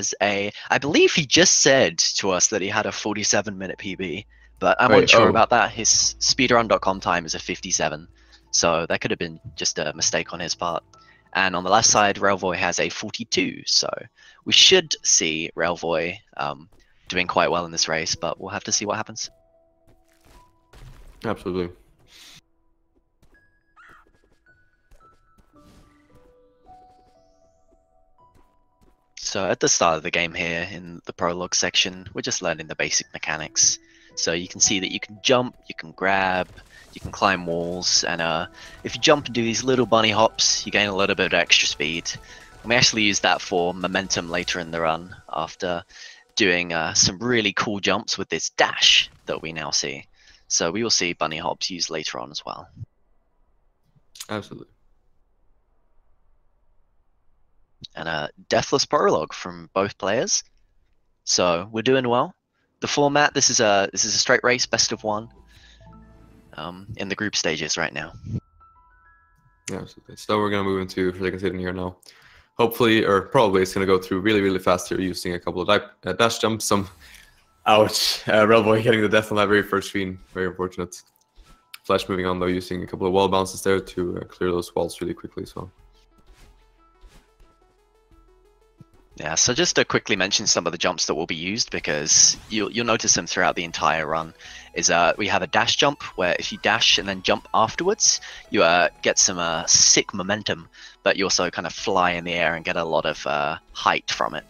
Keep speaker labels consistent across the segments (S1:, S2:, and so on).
S1: has a, I believe he just said to us that he had a 47-minute PB, but I'm
S2: Wait,
S1: unsure
S2: oh.
S1: about that. His speedrun.com time is a 57, so that could have been just a mistake on his part. And on the left side, Relvoi has a 42, so we should see Relvoi doing quite well in this race, but we'll have to see what happens.
S2: Absolutely.
S1: So at the start of the game here, in the prologue section, we're just learning the basic mechanics. So you can see that you can jump, you can grab, you can climb walls, and if you jump and do these little bunny hops, you gain a little bit of extra speed. And we actually use that for momentum later in the run, after doing some really cool jumps with this dash that we now see. So we will see bunny hops used later on as well.
S2: Absolutely.
S1: And a deathless prologue from both players. So we're doing well. The format, this is a straight race, best of one, in the group stages right now.
S2: Yeah, absolutely. So we're gonna move into second season here now. Hopefully, or probably, it's gonna go through really fast here, using a couple of dash jumps. Ouch! Relvoi getting the death on that very first screen. Very unfortunate. Flesh moving on though, using a couple of wall bounces there to clear those walls really quickly. So.
S1: Yeah, so just to quickly mention some of the jumps that will be used, because you'll notice them throughout the entire run, is we have a dash jump, where if you dash and then jump afterwards, you get some sick momentum, but you also kind of fly in the air and get a lot of height from it.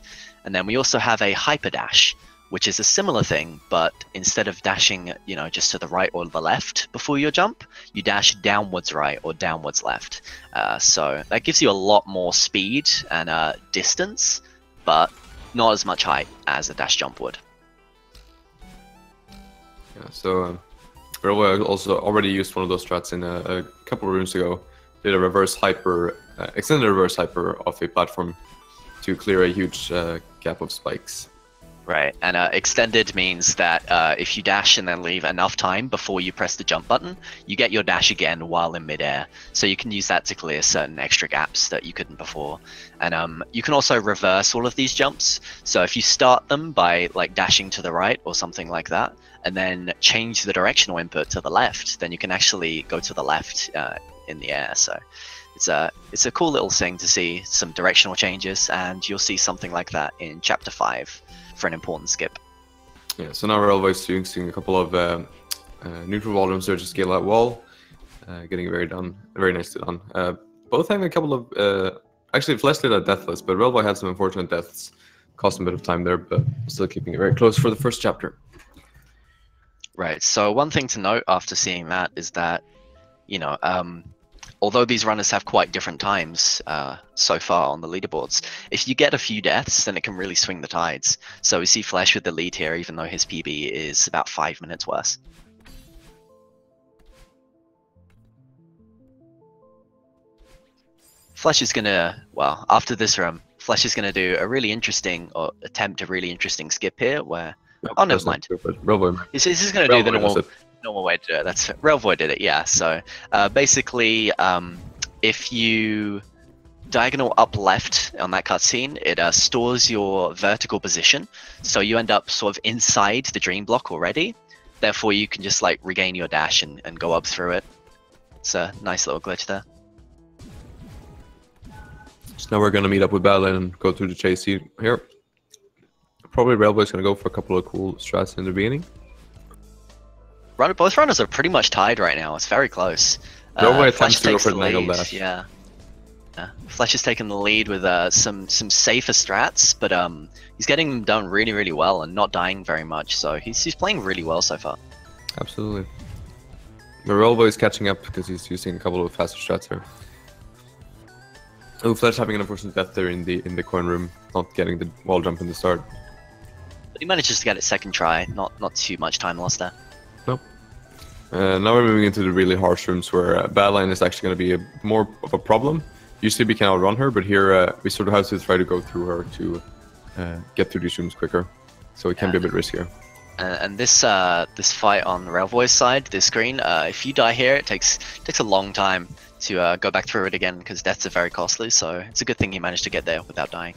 S1: And then we also have a hyper dash, which is a similar thing, but instead of dashing, just to the right or the left before your jump, you dash downwards right or downwards left. So that gives you a lot more speed and distance, but not as much height as a dash jump would.
S2: Yeah, so Relvoi also already used one of those strats in a couple of rooms ago. Did a reverse hyper, extended reverse hyper off a platform to clear a huge gap of spikes.
S1: Right, and extended means that if you dash and then leave enough time before you press the jump button, you get your dash again while in midair. So you can use that to clear certain extra gaps that you couldn't before. And you can also reverse all of these jumps. So if you start them by like dashing to the right or something like that, and then change the directional input to the left, then you can actually go to the left in the air. So it's a cool little thing to see some directional changes, and you'll see something like that in Chapter 5. For an important skip.
S2: Yeah, so now Relvoi is using a couple of neutral wall jumps there to scale that wall, getting very nicely done. Both having a couple of actually Flesh did a deathless, but Relvoi had some unfortunate deaths, cost him a bit of time there, but still keeping it very close for the first chapter.
S1: Right. So one thing to note after seeing that is that, although these runners have quite different times so far on the leaderboards, if you get a few deaths, then it can really swing the tides. So we see Flesh with the lead here, even though his PB is about 5 minutes worse. Flesh is gonna, well, after this run, Flesh is gonna do a really interesting, or attempt a really interesting skip here, where, oh, never mind. He's just gonna do the normal way to do it. That's Relvoi did it, yeah. So basically, if you diagonal up left on that cutscene, it stores your vertical position, so you end up sort of inside the dream block already. Therefore, you can just like regain your dash and go up through it. It's a nice little glitch there.
S2: So now we're gonna meet up with Badline and go through the chase here. Probably Relvoi is gonna go for a couple of cool strats in the beginning.
S1: Both runners are pretty much tied right now. It's very close.
S2: Flesh takes the lead.
S1: Yeah. Flesh has taken the lead with some safer strats, but he's getting them done really well and not dying very much. So he's playing really well so far.
S2: Absolutely. Relvoi is catching up because he's using a couple of faster strats here. Oh, Flesh having an unfortunate death there in the coin room, not getting the wall jump in the start.
S1: But he manages to get it second try. Not too much time lost there.
S2: Nope. Now we're moving into the really harsh rooms where Badline is actually going to be more of a problem. Usually we can outrun her, but here we sort of have to try to go through her to get through these rooms quicker. So it can be a bit riskier.
S1: And this fight on Relvoi's side, this screen, if you die here, it takes a long time to go back through it again, because deaths are very costly. So it's a good thing he managed to get there without dying.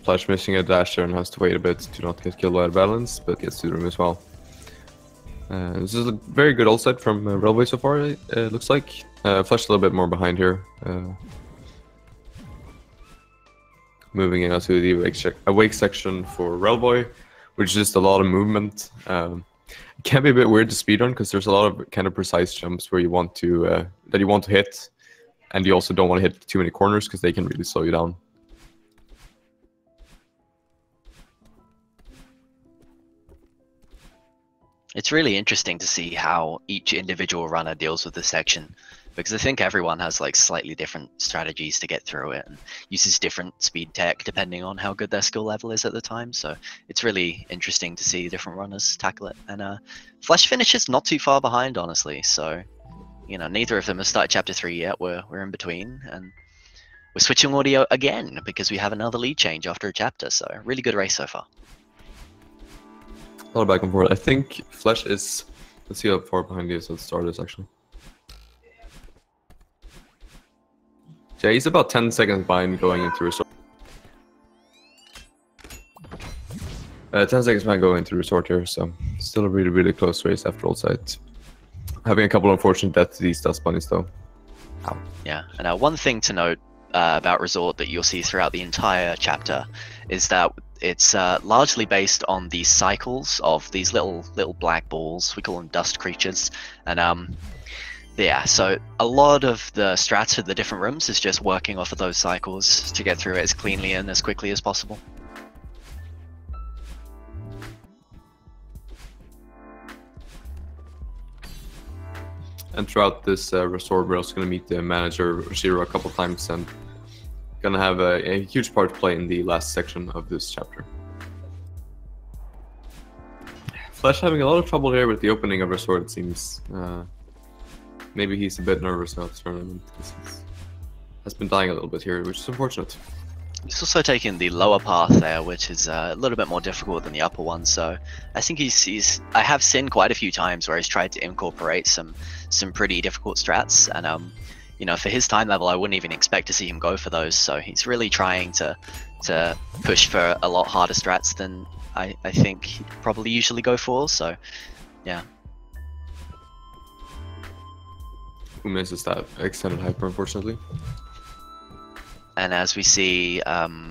S2: Flesh missing a dash there and has to wait a bit to not get killed by the balance, but gets to the room as well. This is a very good ult set from Relvoi so far, it looks like. Flesh a little bit more behind here. Moving into the awake section for Relvoi, which is just a lot of movement. It can be a bit weird to speedrun because there's a lot of kind of precise jumps where you want to hit, and you also don't want to hit too many corners because they can really slow you down.
S1: It's really interesting to see how each individual runner deals with this section, because I think everyone has like slightly different strategies to get through it and uses different speed tech depending on how good their skill level is at the time. So it's really interesting to see different runners tackle it. And Flesh finishes not too far behind, honestly. So, you know, neither of them have started chapter 3 yet. We're in between, and we're switching audio again because we have another lead change after a chapter. So really good race so far.
S2: A lot of back and forth. I think Flesh is... Let's see how far behind he is at the start is, actually. Yeah, he's about 10 seconds behind going into resort. 10 seconds behind going into resort here, so still a really, really close race after all sides. Having a couple of unfortunate deaths to these dust bunnies, though. Ow.
S1: Yeah, and one thing to note about resort that you'll see throughout the entire chapter is that it's largely based on the cycles of these little black balls. We call them dust creatures, and yeah, so a lot of the strats for the different rooms is just working off of those cycles to get through it as cleanly and as quickly as possible.
S2: And throughout this resort, we're also going to meet the manager Shiro a couple times and going to have a huge part to play in the last section of this chapter. Flesh having a lot of trouble here with the opening of resort, it seems. Maybe he's a bit nervous about the tournament because he has been dying a little bit here, which is unfortunate.
S1: He's also taken the lower path there, which is a little bit more difficult than the upper one. So I think I have seen quite a few times where he's tried to incorporate some pretty difficult strats, and you know, for his time level, I wouldn't even expect to see him go for those. So he's really trying to push for a lot harder strats than I think he'd probably usually go for. So yeah.
S2: Who misses that extended hyper, unfortunately?
S1: And as we see,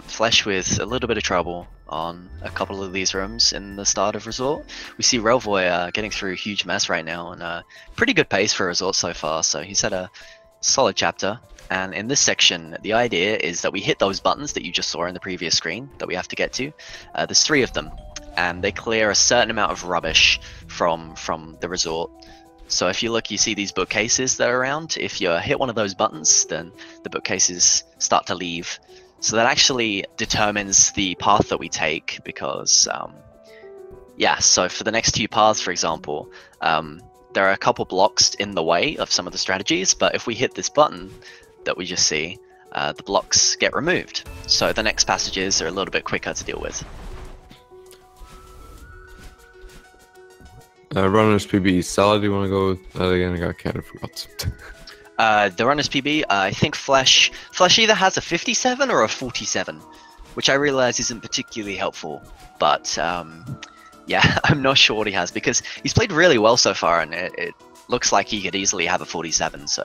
S1: Flesh with a little bit of trouble on a couple of these rooms in the start of Resort. We see Relvoi getting through a huge mess right now, and pretty good pace for Resort so far, so he's had a solid chapter. And in this section, the idea is that we hit those buttons that you just saw in the previous screen that we have to get to. There's 3 of them, and they clear a certain amount of rubbish from the Resort. So if you look, you see these bookcases that are around. If you hit one of those buttons, then the bookcases start to leave. So that actually determines the path that we take, because, yeah, so for the next 2 paths, for example, there are a couple blocks in the way of some of the strategies, but if we hit this button that we just see, the blocks get removed. So the next passages are a little bit quicker to deal with.
S2: Runner's PB, Salah, do you want to go with that again? I kind of forgot.
S1: The runner's PB, I think Flesh either has a 57 or a 47, which I realize isn't particularly helpful, but yeah, I'm not sure what he has, because he's played really well so far, and it looks like he could easily have a 47, so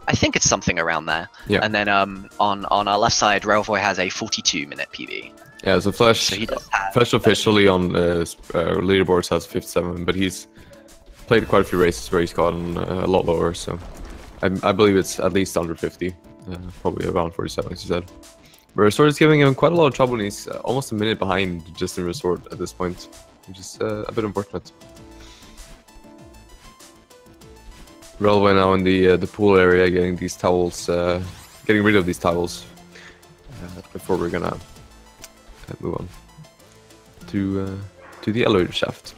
S1: I think it's something around there. Yeah. And then on our left side, Relvoi has a 42-minute PB.
S2: Yeah, so Flesh officially on leaderboards has 57, but he's played quite a few races where he's gotten a lot lower, so I believe it's at least under 50, probably around 47, as you said. But Resort is giving him quite a lot of trouble, and he's almost a minute behind just in Resort at this point, which is a bit unfortunate. Relvoi now in the pool area, getting these towels, getting rid of these towels before we're gonna move on to the elevator shaft.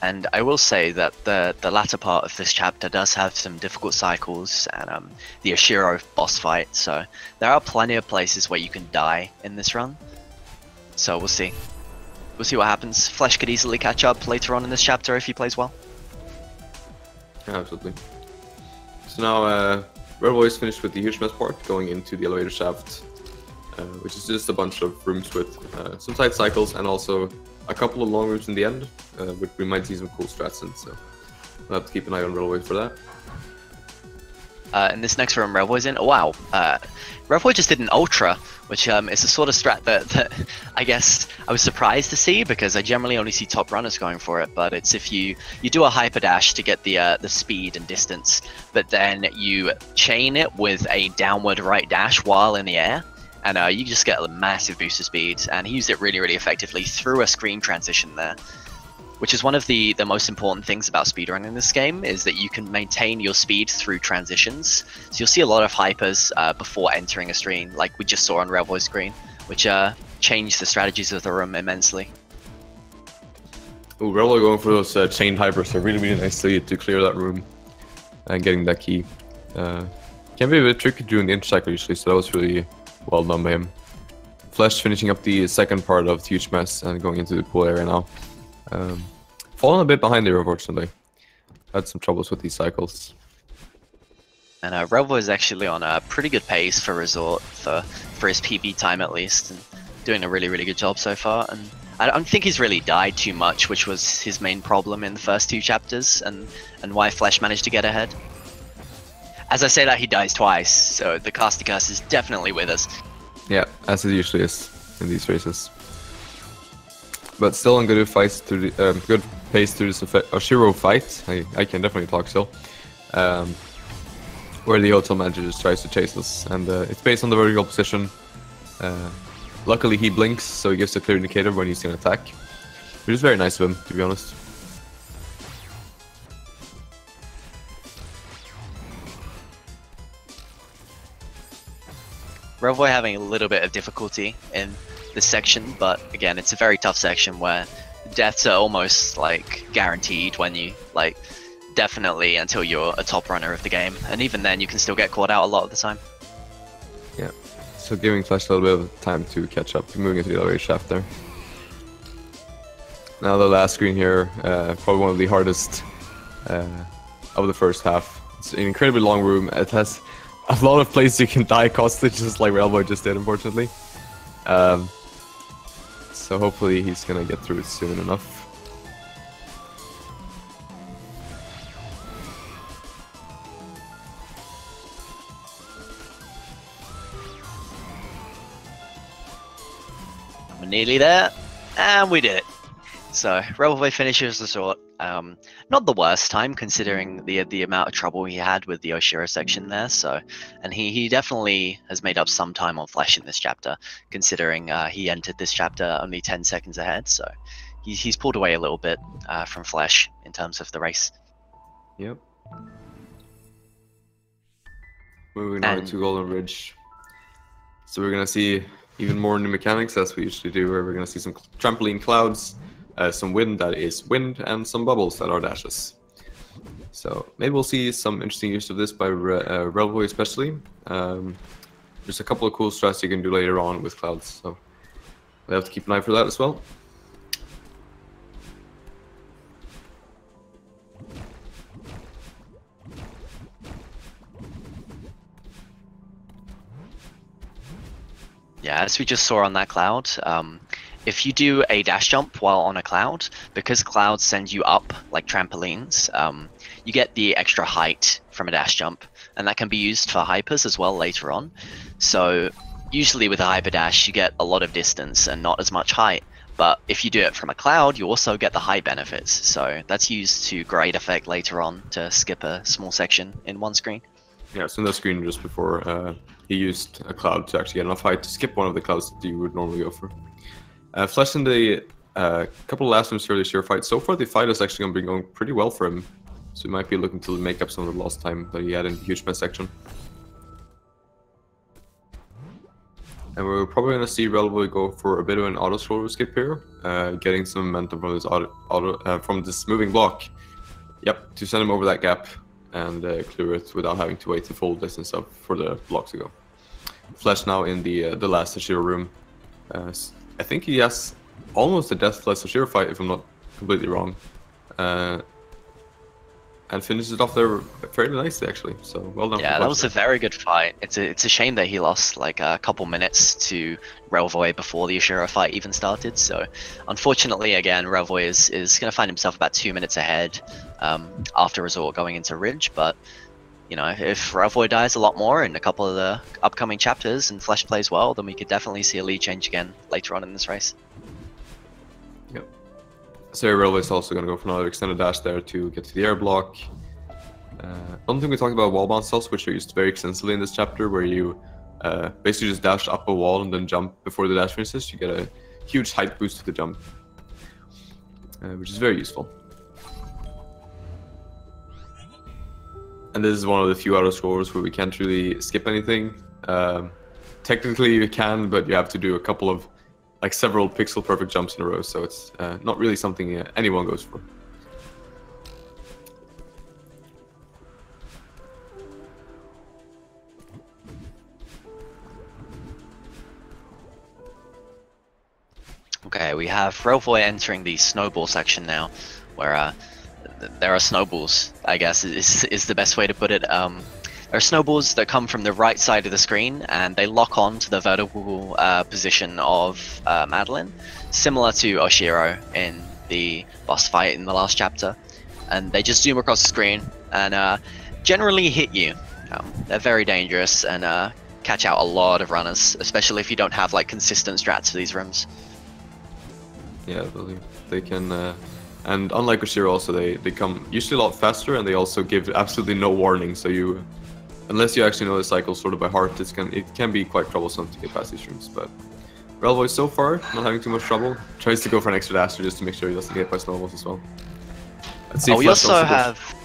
S1: And I will say that the latter part of this chapter does have some difficult cycles and the Oshiro boss fight, so there are plenty of places where you can die in this run. So we'll see. We'll see what happens. Flesh could easily catch up later on in this chapter if he plays well.
S2: Yeah, absolutely. So now Relvoi is finished with the huge mess part, going into the elevator shaft. which is just a bunch of rooms with some tight cycles and also a couple of long rooms in the end, which we might see some cool strats in. So we'll have to keep an eye on Relvoi for that.
S1: In this next room, Relvoi's in. Oh, wow. Relvoi just did an Ultra, which is a sort of strat that I guess I was surprised to see, because I generally only see top runners going for it. But it's if you do a hyper dash to get the speed and distance, but then you chain it with a downward right dash while in the air, and you just get a massive boost of speed. And he used it really, really effectively through a screen transition there, which is one of the most important things about speedrunning in this game, is that you can maintain your speed through transitions. So you'll see a lot of hypers before entering a screen, like we just saw on Relvoi's screen, which changed the strategies of the room immensely.
S2: Ooh, Relvoi going for those chained hypers are really, really nice to clear that room and getting that key. Can be a bit tricky during the intercycle usually, so that was really well done by him. Flesh finishing up the second part of Huge Mess and going into the pool area now. Falling a bit behind there, unfortunately. Had some troubles with these cycles.
S1: And Relvoi is actually on a pretty good pace for Resort, for his PB time at least, and doing a really, really good job so far. And I don't think he's really died too much, which was his main problem in the first 2 chapters, and why Flesh managed to get ahead. As I say that, he dies twice, so the caster curse is definitely with us.
S2: Yeah, as it usually is in these races. But still on good fights through the good pace through this Oshiro fight. I can definitely talk still. Where the hotel manager just tries to chase us, and it's based on the vertical position. Luckily he blinks, so he gives a clear indicator when he's gonna attack, which is very nice of him, to be honest.
S1: Relvoi having a little bit of difficulty in this section, but again, it's a very tough section where deaths are almost like guaranteed when you definitely until you're a top runner of the game, and even then you can still get caught out a lot of the time.
S2: Yeah, so giving Flesh a little bit of time to catch up, moving into the elevator shaft there. Now the last screen here, probably one of the hardest of the first half. It's an incredibly long room. It has a lot of places you can die constantly, just like Relvoi just did, unfortunately. So hopefully he's gonna get through it soon enough.
S1: We're nearly there, and we did it. So Relvoi finishes the sort. Not the worst time, considering the amount of trouble he had with the Oshiro section there. So, and he definitely has made up some time on Flesh in this chapter, considering he entered this chapter only 10 seconds ahead. So he's pulled away a little bit from Flesh in terms of the race.
S2: Yep. Moving on to Golden Ridge. So we're gonna see even more new mechanics as we usually do, where we're gonna see some trampoline clouds. Some wind that is wind, and some bubbles that are dashes. So maybe we'll see some interesting use of this by Relvoi especially. There's a couple of cool strats you can do later on with clouds, so we'll have to keep an eye for that as well.
S1: Yeah, as we just saw on that cloud, if you do a dash jump while on a cloud, because clouds send you up like trampolines, you get the extra height from a dash jump, and that can be used for hypers as well later on. So usually with a hyper dash, you get a lot of distance and not as much height. But if you do it from a cloud, you also get the height benefits. So that's used to great effect later on to skip a small section in one screen.
S2: Yeah, so in that screen just before, he used a cloud to actually get enough height to skip one of the clouds that you would normally go for. Flesh in the couple of last ones for this year fight. So far, the fight is actually going to be going pretty well for him. So he might be looking to make up some of the lost time that he had in the huge mess section. And we're probably going to see Relvoi go for a bit of an auto scroller skip here, getting some momentum from this from this moving block. Yep, to send him over that gap and clear it without having to wait the full distance up for the block to go. Flesh now in the last Oshiro room. I think he has almost a deathless Oshiro fight, if I'm not completely wrong. and finishes it off there fairly nicely, actually. So well done.
S1: Yeah, that was a very good fight. It's a shame that he lost like a couple minutes to Relvoi before the Ashura fight even started. So unfortunately, again, Relvoi is going to find himself about 2 minutes ahead after Resort going into Ridge. But you know, if Relvoi dies a lot more in a couple of the upcoming chapters and Flesh plays well, then we could definitely see a lead change again later on in this race.
S2: Yep. So Relvoi is also going to go for another extended dash there to get to the air block. I don't think we talked about wall bounce cells, which are used very extensively in this chapter, where you basically just dash up a wall and then jump before the dash finishes. You get a huge height boost to the jump, which is very useful. And this is one of the few auto scores where we can't really skip anything. Technically you can, but you have to do a couple of, like several pixel perfect jumps in a row, so it's not really something anyone goes for.
S1: Okay, we have Relvoi entering the snowball section now, where there are snowballs, I guess is the best way to put it. There are snowballs that come from the right side of the screen, and they lock on to the vertical position of Madeline, similar to Oshiro in the boss fight in the last chapter. And they just zoom across the screen and generally hit you. They're very dangerous and catch out a lot of runners, especially if you don't have like consistent strats for these rooms.
S2: Yeah, they can, and unlike Oshiro also, they come usually a lot faster, and they also give absolutely no warning, so you, unless you actually know the cycle sort of by heart, it can be quite troublesome to get past these rooms. But Relvoi so far, not having too much trouble, tries to go for an extra dash just to make sure he doesn't get hit by snowballs as well. Let's see.
S1: We also have...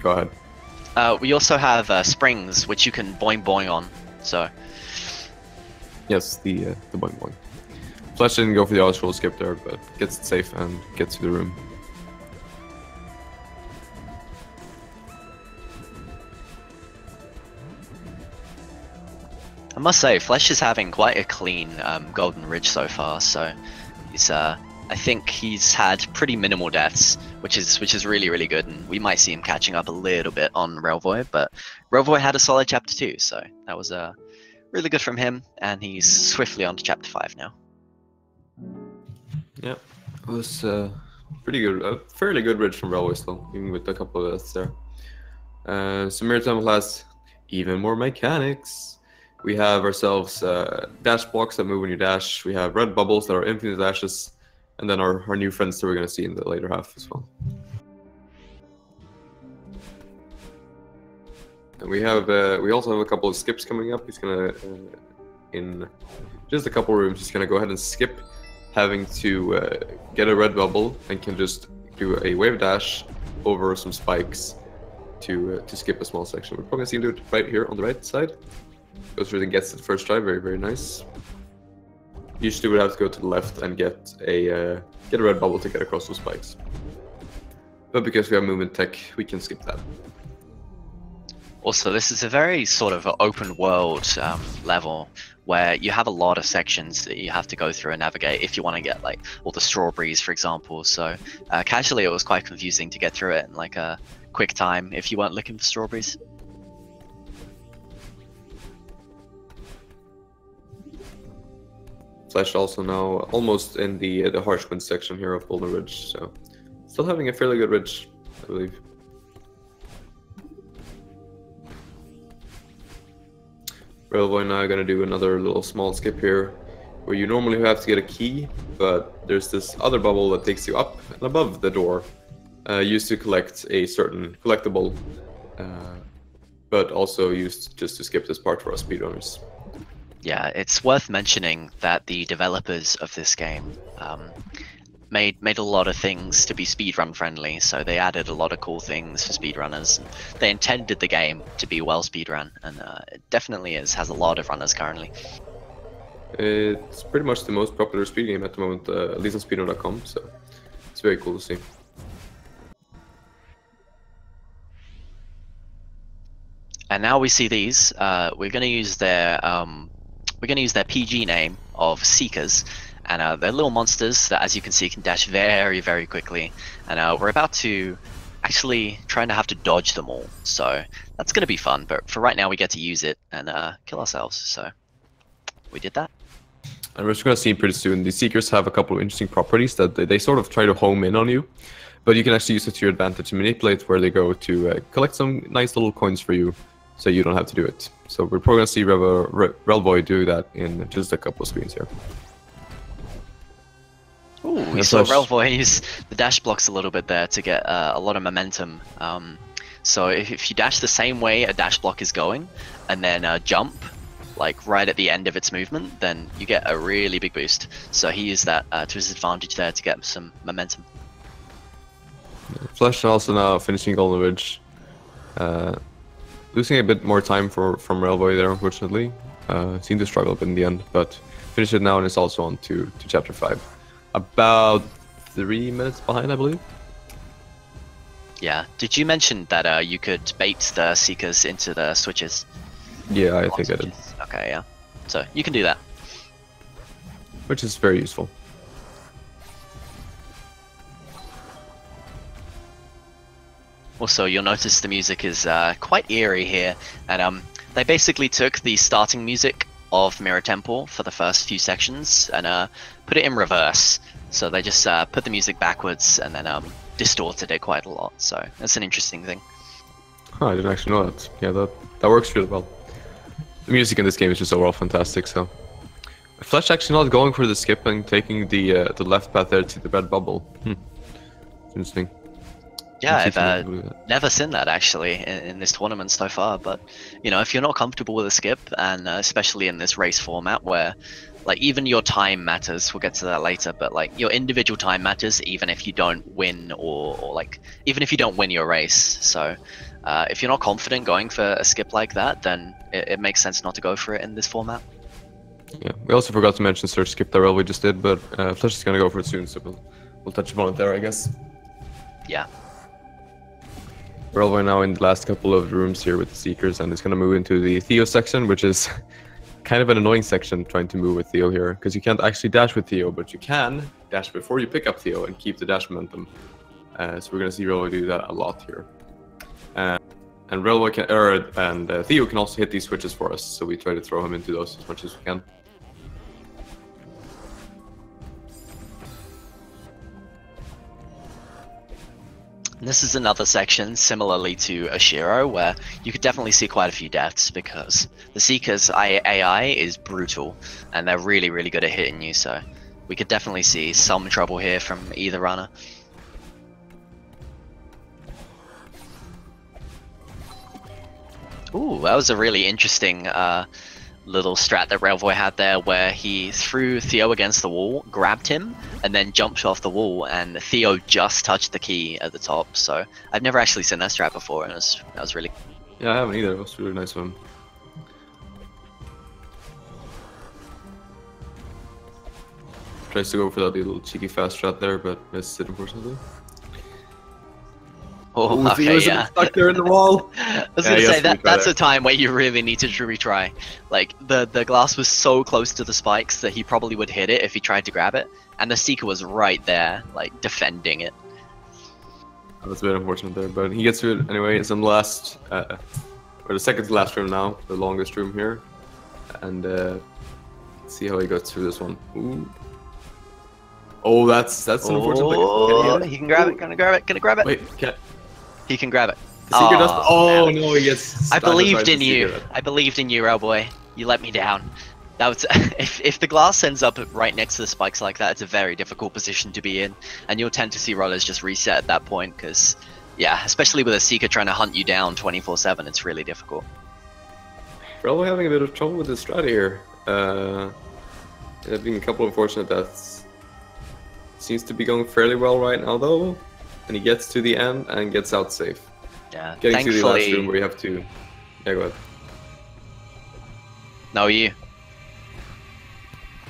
S2: Go ahead.
S1: We also have springs, which you can boing boing on, so...
S2: Yes, the boing boing. Flesh didn't go for the auto skip there, but gets it safe and gets to the room.
S1: I must say, Flesh is having quite a clean Golden Ridge so far, so he's I think he's had pretty minimal deaths, which is really, really good, and we might see him catching up a little bit on Relvoi, but Relvoi had a solid chapter 2, so that was really good from him, and he's swiftly on to chapter 5 now.
S2: Yeah, it was pretty good, a fairly good ridge from Relvoi still, even with a couple of deaths there. So Mirror Temple has even more mechanics. We have ourselves dash blocks that move when you dash. We have red bubbles that are infinite dashes, and then our new friends that we're going to see in the later half as well. And we also have a couple of skips coming up. He's going to in just a couple rooms, he's going to go ahead and skip having to get a red bubble and can just do a wave dash over some spikes to skip a small section. We're probably going to see him do it right here on the right side. Goes through and gets it first try, very, very nice. Usually would have to go to the left and get a red bubble to get across those spikes. But because we have movement tech, we can skip that.
S1: Also, this is a very sort of open world level where you have a lot of sections that you have to go through and navigate if you want to get like all the strawberries, for example. So casually, it was quite confusing to get through it in like a quick time if you weren't looking for strawberries.
S2: Flesh also now almost in the harsh wind section here of Golden Ridge, so still having a fairly good ridge, I believe. Relvoi now going to do another little small skip here, where you normally have to get a key, but there's this other bubble that takes you up and above the door, used to collect a certain collectible, but also used just to skip this part for us speedrunners.
S1: Yeah, it's worth mentioning that the developers of this game made a lot of things to be speedrun friendly, so they added a lot of cool things for speedrunners. They intended the game to be well speedrun, and it definitely has a lot of runners currently.
S2: It's pretty much the most popular speed game at the moment, at least on speedrun.com, so it's very cool to see.
S1: And now we see these. We're going to use their PG name of Seekers, and they're little monsters that, as you can see, can dash very, very quickly. And we're about to actually trying to have to dodge them all. So that's going to be fun. But for right now, we get to use it and kill ourselves. So we did that.
S2: And we're just going to see pretty soon, the Seekers have a couple of interesting properties that they sort of try to home in on you. But you can actually use it to your advantage to manipulate where they go to collect some nice little coins for you, so you don't have to do it. So we're probably going to see Relvoi do that in just a couple of screens here.
S1: Ooh, we saw Relvoi use the dash blocks a little bit there to get a lot of momentum. So if you dash the same way a dash block is going, and then jump, like right at the end of its movement, then you get a really big boost. So he used that to his advantage there to get some momentum.
S2: Flesh also now finishing Golden Ridge. Losing a bit more time from Relvoi there, unfortunately. Seemed to struggle a bit in the end, but finish it now and it's also on to Chapter 5. About 3 minutes behind, I believe.
S1: Yeah. Did you mention that you could bait the Seekers into the switches?
S2: Yeah, I think I did.
S1: Okay, yeah. So you can do that.
S2: Which is very useful.
S1: Also, you'll notice the music is quite eerie here, and they basically took the starting music of Mirror Temple for the first few sections and put it in reverse. So they just put the music backwards and then distorted it quite a lot. So that's an interesting thing.
S2: Oh, I didn't actually know that. Yeah, that works really well. The music in this game is just overall fantastic. So Flesh actually not going for the skip and taking the left path there to the red bubble. Interesting.
S1: Yeah, I've never seen that actually in this tournament so far, but you know, if you're not comfortable with a skip, and especially in this race format where like even your time matters, we'll get to that later, but like your individual time matters even if you don't win or like even if you don't win your race. So if you're not confident going for a skip like that, then it makes sense not to go for it in this format.
S2: Yeah, we also forgot to mention search skip that we just did, but Flesh is gonna go for it soon, so we'll touch upon it there, I guess.
S1: Yeah.
S2: Relvoi now in the last couple of rooms here with the Seekers, and it's going to move into the Theo section, which is kind of an annoying section trying to move with Theo here, because you can't actually dash with Theo, but you can dash before you pick up Theo and keep the dash momentum. So we're going to see Relvoi do that a lot here. And Relvoi can, Theo can also hit these switches for us, so we try to throw him into those as much as we can.
S1: This is another section, similarly to Ashiro, where you could definitely see quite a few deaths because the Seekers' AI is brutal, and they're really, really good at hitting you, so we could definitely see some trouble here from either runner. Ooh, that was a really interesting little strat that Relvoi had there, where he threw Theo against the wall, grabbed him, and then jumped off the wall, and Theo just touched the key at the top. So I've never actually seen that strat before, and that was really...
S2: Yeah, I haven't either. It was a really nice one. Tries to go for that little cheeky fast strat there, but missed it unfortunately.
S1: Oh, okay, yeah.
S2: Stuck there in the wall.
S1: I was gonna say that's a time where you really need to retry. Like the glass was so close to the spikes that he probably would hit it if he tried to grab it, and the Seeker was right there, like defending it.
S2: That's a bit unfortunate there, but he gets to it anyway. It's in the last, or the second to last room now, the longest room here, and let's see how he gets through this one. Ooh. Oh, that's unfortunate.
S1: Oh, he can grab it. Gonna grab it.
S2: Wait, can't.
S1: He can grab it.
S2: The Seeker does. Oh no, he gets.
S1: I believed in you. I believed in you, Relvoi. You let me down. That was if the glass ends up right next to the spikes like that, it's a very difficult position to be in, and you'll tend to see rollers just reset at that point because, yeah, especially with a Seeker trying to hunt you down 24/7, it's really difficult.
S2: Relvoi having a bit of trouble with this strat here. There have been a couple of unfortunate deaths. Seems to be going fairly well right now though, and he gets to the end and gets out safe.
S1: Yeah,
S2: getting to the last room where you have to. Yeah, go ahead.
S1: No, you.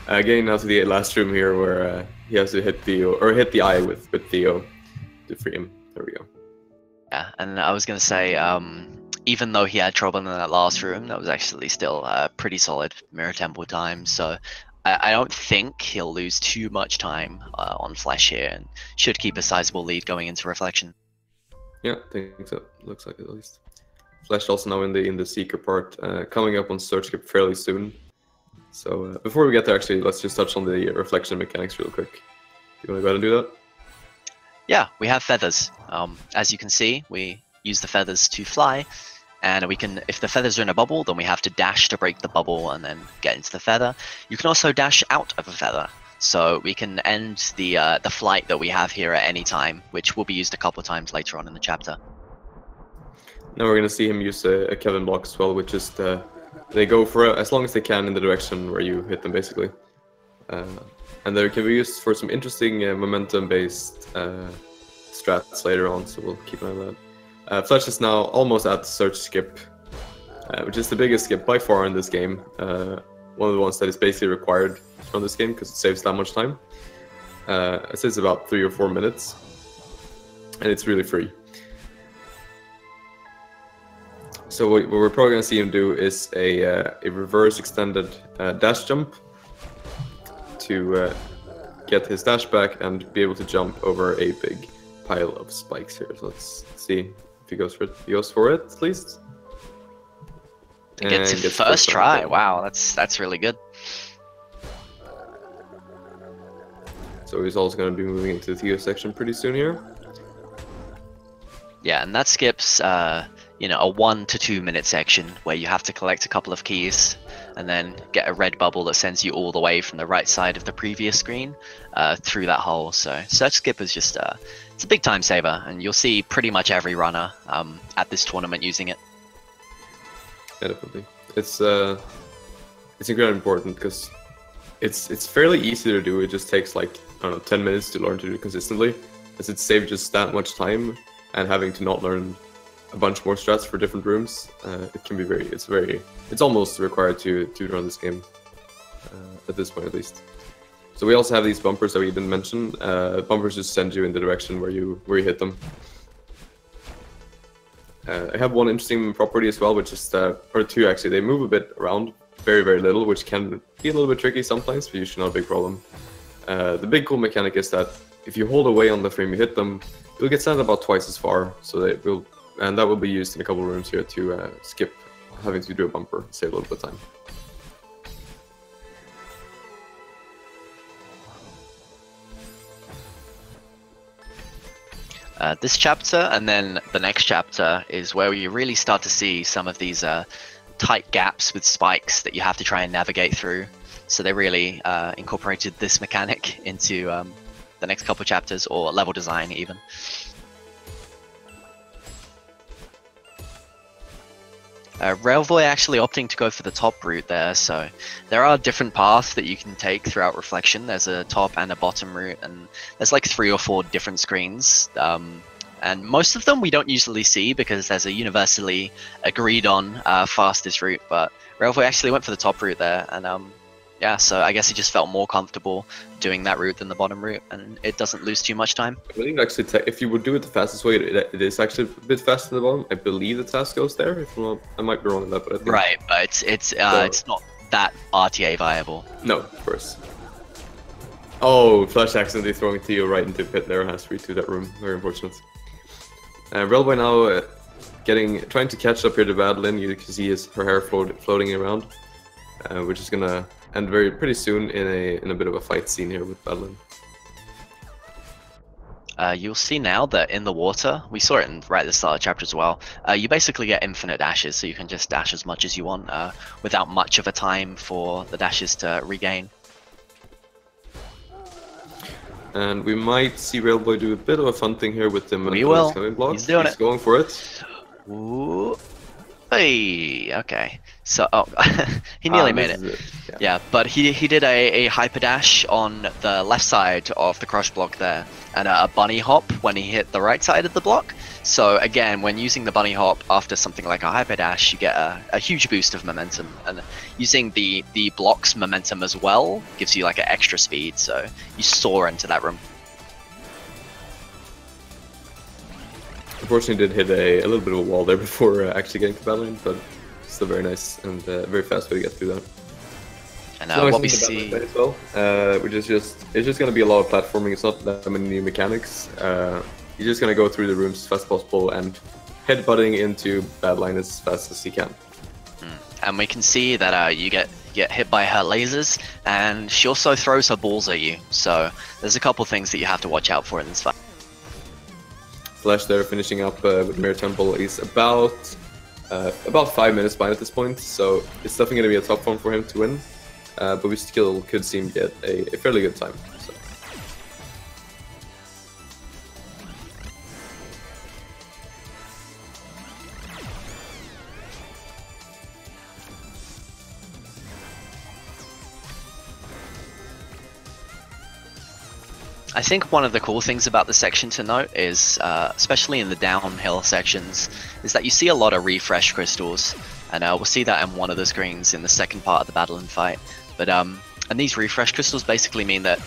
S2: Getting now to the last room here where he has to hit Theo, or hit the eye with Theo to free him. There we go.
S1: Yeah, and I was gonna say, even though he had trouble in that last room, that was actually still pretty solid Mirror Temple time. So I don't think he'll lose too much time on Flesh here, and should keep a sizable lead going into Reflection.
S2: Yeah, I think so. Looks like it at least. Flesh also now in the seeker part, coming up on search skip fairly soon. So before we get there, actually, let's just touch on the reflection mechanics real quick. Do you want to go ahead and do that?
S1: Yeah, we have feathers. As you can see, we use the feathers to fly, and we can, if the feathers are in a bubble, then we have to dash to break the bubble and then get into the feather. You can also dash out of a feather, so we can end the flight that we have here at any time, which will be used a couple of times later on in the chapter.
S2: Now we're going to see him use a Kevin block as well, which is they go for as long as they can in the direction where you hit them, basically. And they can be used for some interesting momentum-based strats later on, so we'll keep an eye on that. Flesh is now almost at search skip, which is the biggest skip by far in this game. One of the ones that is basically required from this game because it saves that much time. It says about 3 or 4 minutes, and it's really free. So what we're probably going to see him do is a reverse extended dash jump to get his dash back and be able to jump over a big pile of spikes here. So let's see if he goes for it. He goes for it, at least.
S1: And gets it first try. Wow, that's really good.
S2: So he's also going to be moving into the Theo section pretty soon here.
S1: Yeah, and that skips you know, a 1 to 2 minute section where you have to collect a couple of keys and then get a red bubble that sends you all the way from the right side of the previous screen through that hole. So search skip is just it's a big time saver, and you'll see pretty much every runner at this tournament using it.
S2: Yeah, definitely. It's incredibly important because it's fairly easy to do. It just takes like, I don't know, 10 minutes to learn to do it consistently, as it saves just that much time, and having to not learn a bunch more strats for different rooms, it can be it's almost required to run this game at this point, at least. So we also have these bumpers that we didn't mention. Bumpers just send you in the direction where you hit them. I have one interesting property as well, which is or two actually. They move a bit around, very little, which can be a little bit tricky sometimes, but usually not a big problem. The big cool mechanic is that if you hold away on the frame you hit them, you'll get sent about twice as far. So they will. And that will be used in a couple of rooms here to skip having to do a bumper, save a little bit of
S1: time. This chapter and then the next chapter is where you really start to see some of these tight gaps with spikes that you have to try and navigate through. So they really incorporated this mechanic into the next couple of chapters, or level design even. Relvoi actually opting to go for the top route there, so there are different paths that you can take throughout Reflection. There's a top and a bottom route, and there's like 3 or 4 different screens. And most of them we don't usually see because there's a universally agreed on fastest route, but Relvoi actually went for the top route there, and yeah, so I guess he just felt more comfortable doing that route than the bottom route, and it doesn't lose too much time.
S2: I believe actually, if you would do it the fastest way, it is actually a bit faster than the bottom. I believe the task goes there. If not, I might be wrong on that, but I think
S1: right, but it's not that RTA viable.
S2: No, of course. Oh, Flesh accidentally throwing Theo right into a pit there. Has to redo that room. Very unfortunate. Relvoi now trying to catch up here to Madeline. You can see her hair floating around, which is gonna end pretty soon in a bit of a fight scene here with Madeline.
S1: You'll see now that in the water, we saw it right at the start of the chapter as well, you basically get infinite dashes, so you can just dash as much as you want without much of a time for the dashes to regain.
S2: And we might see Relvoi do a bit of a fun thing here with the block.
S1: He's doing it.
S2: He's going for it.
S1: Ooh. Hey, okay. So, he nearly made it. Yeah, but he did a hyper dash on the left side of the crush block there, and a bunny hop when he hit the right side of the block. So again, when using the bunny hop after something like a hyper dash, you get a huge boost of momentum, and using the block's momentum as well gives you like an extra speed, so you soar into that room.
S2: Unfortunately, did hit a little bit of a wall there before actually getting to Battleline, but still very nice and very fast way to get through that.
S1: And what we see
S2: as well, which is it's just going to be a lot of platforming. It's not that many new mechanics. He's just gonna go through the rooms as fast as possible and headbutting into Badline as fast as he can.
S1: And we can see that you get hit by her lasers, and she also throws her balls at you. So there's a couple things that you have to watch out for in this fight.
S2: Flesh there finishing up with Mirror Temple is about 5 minutes behind at this point, so it's definitely going to be a tough one for him to win. But we still could see him get a fairly good time. So.
S1: I think one of the cool things about this section to note is, especially in the downhill sections, is that you see a lot of refresh crystals, and we'll see that in one of the screens in the second part of the battle and fight. But and these refresh crystals basically mean that,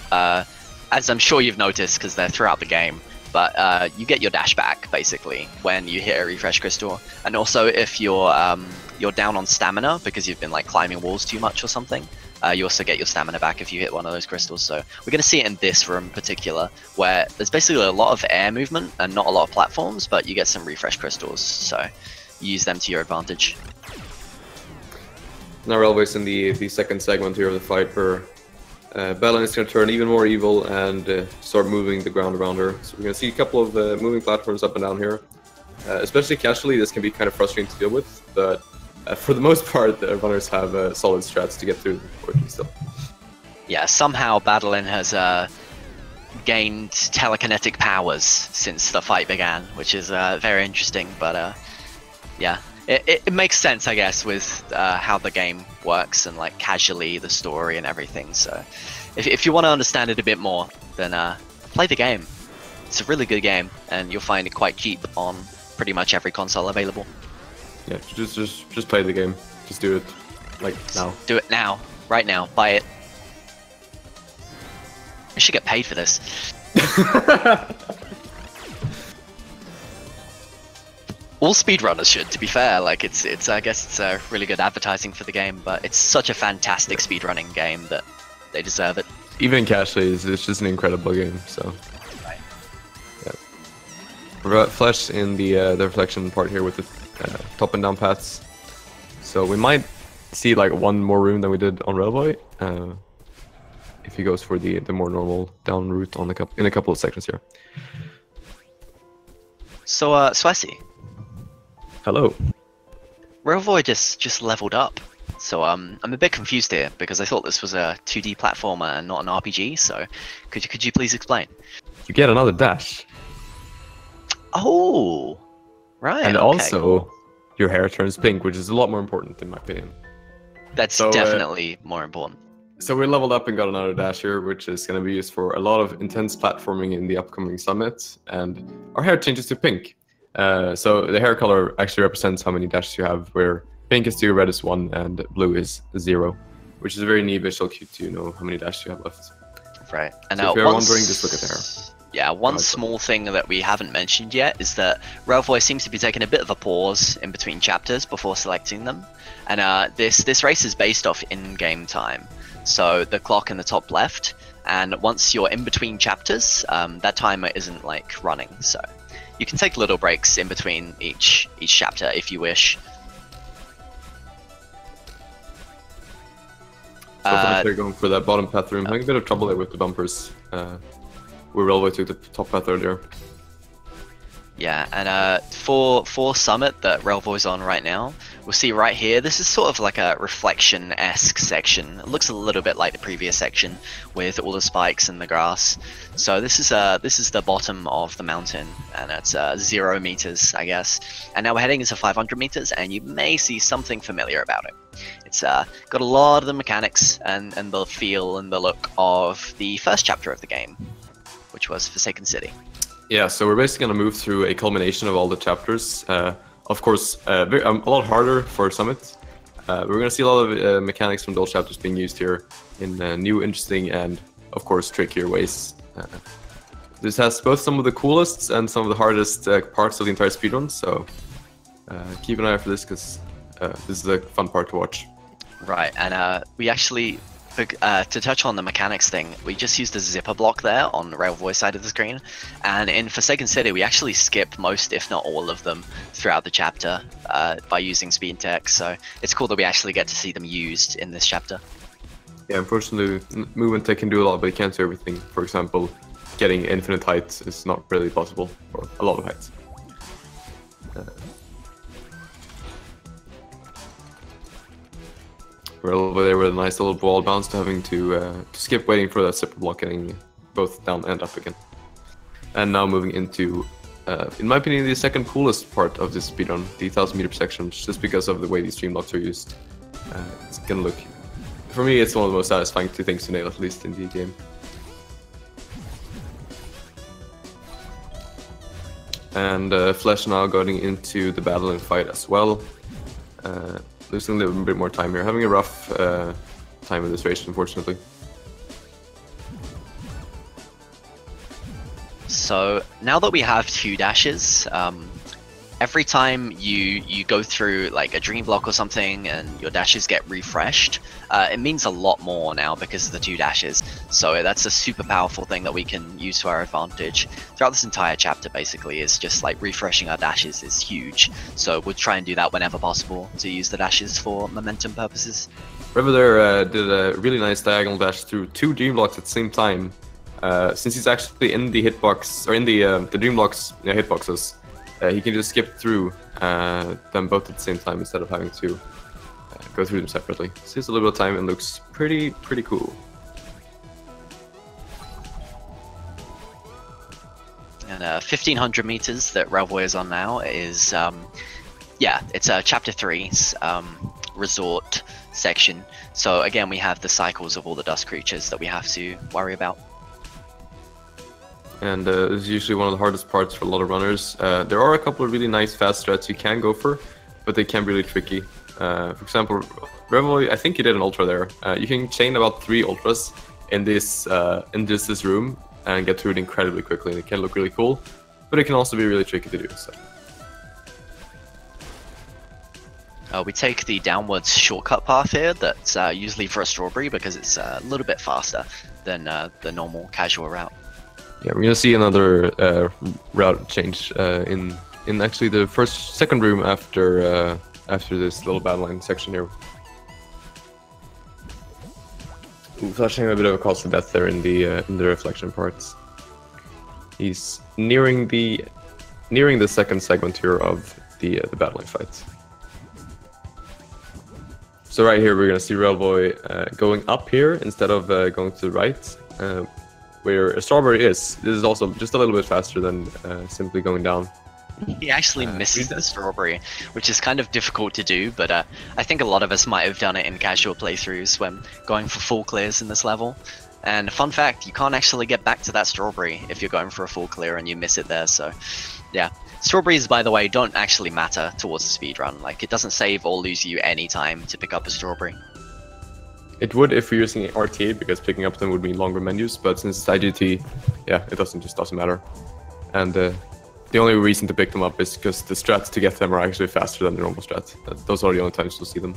S1: as I'm sure you've noticed because they're throughout the game, but you get your dash back basically when you hit a refresh crystal, and also if you're down on stamina because you've been like climbing walls too much or something. You also get your stamina back if you hit one of those crystals. So we're going to see it in this room in particular, where there's basically a lot of air movement and not a lot of platforms, but you get some refresh crystals, so you use them to your advantage.
S2: Now Relvoi's in the second segment here of the fight, where Badline is going to turn even more evil and start moving the ground around her. So we're going to see a couple of moving platforms up and down here. Especially casually, this can be kind of frustrating to deal with, but for the most part, the runners have solid strats to get through them still. Yeah,
S1: somehow Badline has gained telekinetic powers since the fight began, which is very interesting, but yeah, it makes sense, I guess, with how the game works and like casually the story and everything. So if you want to understand it a bit more, then play the game. It's a really good game, and you'll find it quite cheap on pretty much every console available.
S2: Yeah, just play the game. Just do it, like, now.
S1: Do it now, right now. Buy it. I should get paid for this. All speedrunners should, to be fair. Like, it's I guess it's a really good advertising for the game, but it's such a fantastic speedrunning game that they deserve it.
S2: Even casually, it's just an incredible game. So.
S1: Right.
S2: Yeah. We've got Flesh in the reflection part here with the top and down paths, so we might see like one more room than we did on Relvoi if he goes for the more normal down route on in a couple of sections here.
S1: So Swessy.
S2: Hello.
S1: Relvoi just leveled up, so I'm a bit confused here because I thought this was a 2D platformer and not an RPG. So could you please explain?
S2: You get another dash.
S1: Oh. Right,
S2: and
S1: okay,
S2: also,
S1: cool.
S2: Your hair turns pink, which is a lot more important in my opinion.
S1: That's definitely more important.
S2: So we leveled up and got another dash here, which is going to be used for a lot of intense platforming in the upcoming summit, and our hair changes to pink. So the hair color actually represents how many dashes you have, where pink is 2, red is 1, and blue is 0, which is a very neat visual cue to know how many dashes you have left.
S1: Right. And
S2: so if you're wondering, just look at the hair.
S1: Yeah, one small thing that we haven't mentioned yet is that Relvoi seems to be taking a bit of a pause in between chapters before selecting them. And this race is based off in-game time. So the clock in the top left, and once you're in between chapters, that timer isn't like running. So you can take little breaks in between each chapter if you wish.
S2: So they're going for that bottom path room. Having a bit of trouble there with the bumpers. We Relvoi took the top path earlier.
S1: Yeah, and for Summit that Relvoi's on right now, we'll see right here, this is sort of like a reflection-esque section. It looks a little bit like the previous section with all the spikes and the grass. So this is the bottom of the mountain, and it's 0 meters, I guess. And now we're heading into 500 meters, and you may see something familiar about it. It's got a lot of the mechanics and the feel and the look of the first chapter of the game, which was Forsaken City.
S2: Yeah, so we're basically going to move through a culmination of all the chapters. Of course, a lot harder for Summit. We're going to see a lot of mechanics from those chapters being used here in new, interesting, and of course, trickier ways. This has both some of the coolest and some of the hardest parts of the entire speedrun, so keep an eye out for this, because this is a fun part to watch.
S1: Right, and we actually To touch on the mechanics thing, we just used a zipper block there on the Relvoi side of the screen, and in Forsaken City we actually skipped most, if not all of them, throughout the chapter by using speed tech, so it's cool that we actually get to see them used in this chapter.
S2: Yeah, unfortunately, movement tech can do a lot, but it can't do everything. For example, getting infinite height is not really possible, or a lot of heights. We're over there with a nice little wall bounce to having to skip waiting for that zipper block getting both down and up again. And now moving into, in my opinion, the second coolest part of this speedrun, the 1000 meter section, just because of the way these stream blocks are used. It's gonna look, for me, it's one of the most satisfying two things to nail, at least in the game. And Flesh now going into the battle and fight as well. Losing a little bit more time here. Having a rough time in this race, unfortunately.
S1: So now that we have 2 dashes, every time you go through like a dream block or something and your dashes get refreshed, it means a lot more now because of the 2 dashes. So that's a super powerful thing that we can use to our advantage. Throughout this entire chapter basically is just like refreshing our dashes is huge. So we'll try and do that whenever possible to use the dashes for momentum purposes.
S2: Relvoi there did a really nice diagonal dash through 2 dream blocks at the same time. Since he's actually in the hitbox, or in the dream blocks hitboxes, he can just skip through them both at the same time instead of having to go through them separately. Saves a little bit of time and looks pretty cool.
S1: And 1500 meters that Relvoi is on now is, yeah, it's chapter 3's resort section. So again, we have the cycles of all the dust creatures that we have to worry about.
S2: And this is usually one of the hardest parts for a lot of runners. There are a couple of really nice fast strats you can go for, but they can be really tricky. For example, Relvoi, I think he did an ultra there. You can chain about 3 ultras in this room and get through it incredibly quickly. And it can look really cool, but it can also be really tricky to do. So.
S1: We take the downwards shortcut path here that's usually for a strawberry because it's a little bit faster than the normal casual route.
S2: Yeah, we're gonna see another route change in actually the second room after this little battle line section here. Ooh, flashing a bit of a cost of death there in the reflection parts. He's nearing the second segment here of the battle line fight. So right here we're gonna see Relvoi going up here instead of going to the right. Where a strawberry is. This is also just a little bit faster than simply going down.
S1: He actually misses the strawberry, which is kind of difficult to do, but I think a lot of us might have done it in casual playthroughs when going for full clears in this level. And fun fact, you can't actually get back to that strawberry if you're going for a full clear and you miss it there, so yeah. Strawberries, by the way, don't actually matter towards the speedrun. Like, it doesn't save or lose you any time to pick up a strawberry.
S2: It would if you're using RTA, because picking up them would mean longer menus, but since it's IGT, yeah, it doesn't matter. And the only reason to pick them up is because the strats to get them are actually faster than the normal strats. Those are the only times you'll see them.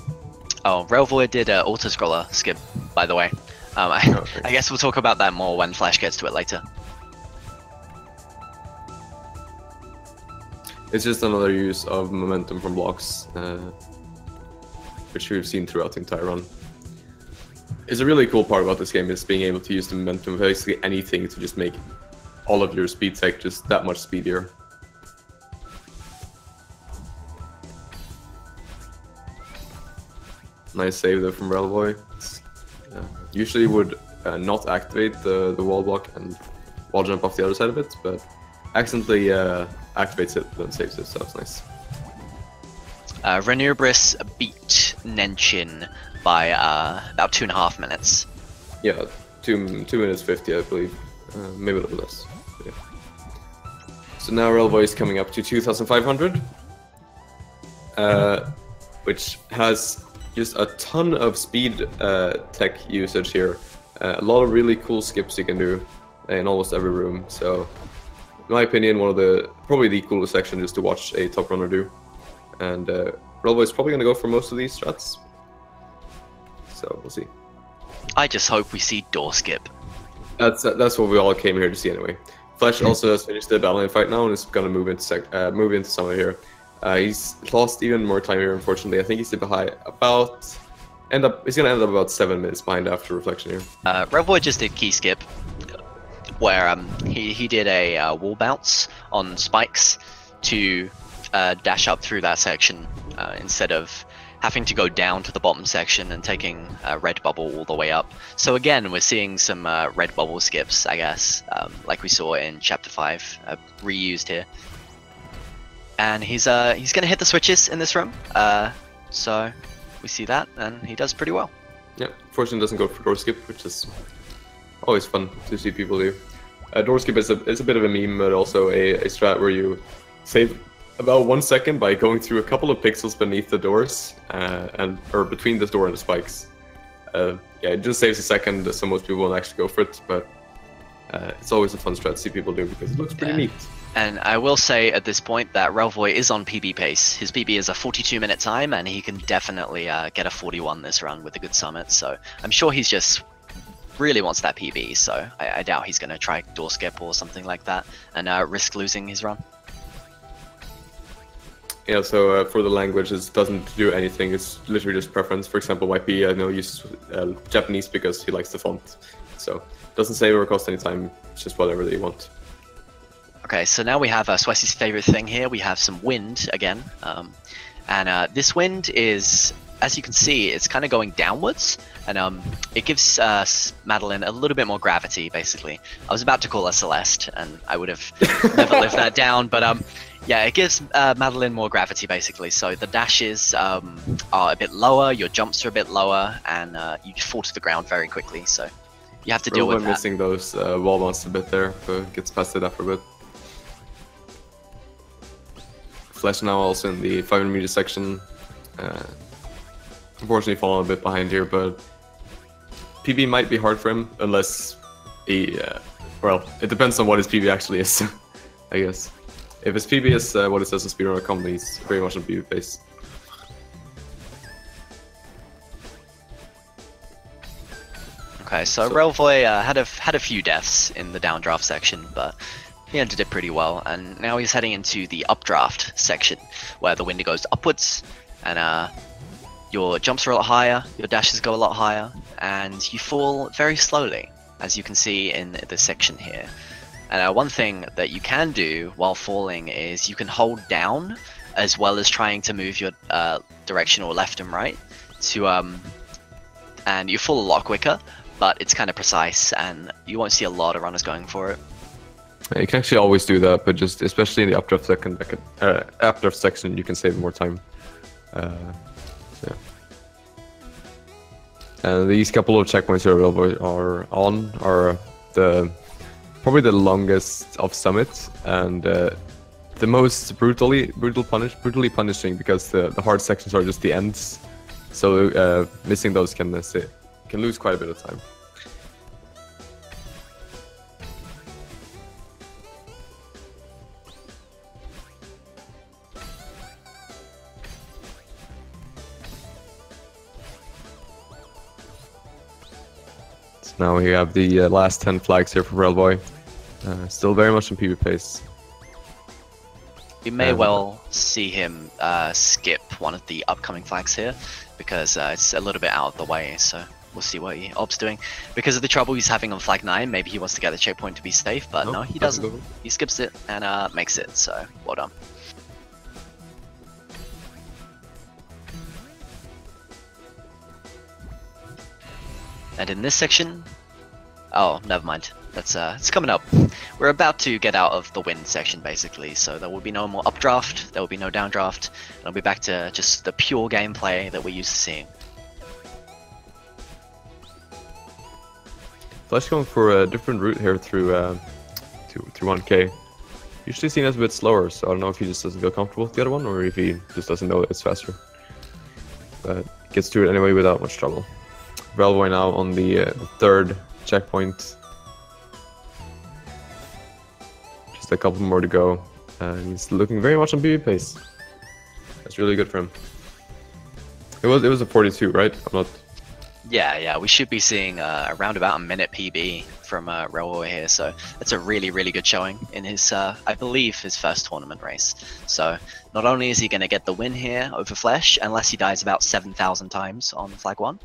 S1: Oh, Relvoi did auto-scroller skip, by the way. I guess we'll talk about that more when Flash gets to it later.
S2: It's just another use of momentum from blocks, which we've seen throughout the entire run. It's a really cool part about this game is being able to use the momentum of basically anything to just make all of your speed tech just that much speedier. Nice save there from Relvoi. Usually would not activate the wall block and wall jump off the other side of it, but accidentally activates it and saves it, so that's nice.
S1: Renubris beat Nenshin by about 2.5 minutes.
S2: Yeah, 2 minutes 50, I believe. Maybe a little less. Yeah. So now Relvoi is coming up to 2,500, which has just a ton of speed tech usage here. A lot of really cool skips you can do in almost every room. So, in my opinion, probably the coolest section just to watch a top runner do. And Relvoi is probably going to go for most of these strats. So we'll see.
S1: I just hope we see door skip.
S2: That's what we all came here to see anyway. Flesh also has finished the battle fight now and is gonna move into summer here. He's lost even more time here, unfortunately. I think he's behind about he's gonna end up about 7 minutes behind after reflection here.
S1: Relvoi just did key skip, where he did a wall bounce on spikes to dash up through that section instead of having to go down to the bottom section and taking a red bubble all the way up. So again, we're seeing some red bubble skips, I guess, like we saw in Chapter 5, reused here. And he's gonna hit the switches in this room, so we see that, and he does pretty well.
S2: Yeah, fortunately doesn't go for door skip, which is always fun to see people do. Door skip is a bit of a meme, but also a strat where you save about 1 second by going through a couple of pixels beneath the doors, or between the door and the spikes. Yeah, it just saves a second, so most people won't actually go for it, but it's always a fun strat to see people do because it looks pretty neat.
S1: And I will say at this point that Relvoi is on PB pace. His PB is a 42-minute time, and he can definitely get a 41 this run with a good summit. So I'm sure he's just really wants that PB. So I doubt he's going to try door skip or something like that and risk losing his run.
S2: Yeah, so for the language, it doesn't do anything. It's literally just preference. For example, YP I know uses Japanese because he likes the font. So it doesn't save or cost any time. It's just whatever they want.
S1: Okay, so now we have Swessy's favorite thing here. We have some wind again. And this wind is, as you can see, it's kind of going downwards. And it gives Madeline a little bit more gravity, basically. I was about to call her Celeste, and I would have never lived that down. But yeah, it gives Madeline more gravity, basically. So the dashes are a bit lower, your jumps are a bit lower, and you fall to the ground very quickly. So you have to deal with that.
S2: Missing those wall mounts a bit there, but gets past it after a bit. Flesh now also in the 500-meter section. Unfortunately falling a bit behind here, but PB might be hard for him unless he, well, it depends on what his PB actually is, I guess. If his PB is what it says on speedrun.com, he's very much on PB pace.
S1: Okay, so Relvoi had a few deaths in the downdraft section, but he ended it pretty well, and now he's heading into the updraft section, where the wind goes upwards, and your jumps are a lot higher, your dashes go a lot higher, and you fall very slowly, as you can see in this section here. And one thing that you can do while falling is you can hold down, as well as trying to move your direction or left and right, to and you fall a lot quicker, but it's kind of precise, and you won't see a lot of runners going for it.
S2: You can actually always do that, but just especially in the updraft section, you can save more time. Yeah. And these couple of checkpoints here are probably the longest of summits and the most brutally punishing because the hard sections are just the ends. So missing those can lose quite a bit of time. Now we have the last 10 flags here for Relvoi. Still very much in PB pace.
S1: We may well see him skip one of the upcoming flags here, because it's a little bit out of the way, so we'll see what Ob's doing. Because of the trouble he's having on flag 9, maybe he wants to get the checkpoint to be safe, but no, he doesn't. He skips it and makes it, so well done. And in this section, oh, never mind. That's it's coming up. We're about to get out of the wind section, basically. So there will be no more updraft. There will be no downdraft. And I'll be back to just the pure gameplay that we're used to seeing.
S2: Flesh going for a different route here through 1K. Usually seen as a bit slower, so I don't know if he just doesn't feel comfortable with the other one, or if he just doesn't know it's faster. But gets to it anyway without much trouble. Relvoi now on the third checkpoint. Just a couple more to go. He's looking very much on PB pace. That's really good for him. It was a 42, right? I'm not
S1: Yeah, we should be seeing around about a minute PB from Relvoi here, so that's a really good showing in his, I believe, his first tournament race. So not only is he going to get the win here over Flesh, unless he dies about 7,000 times on Flag 1,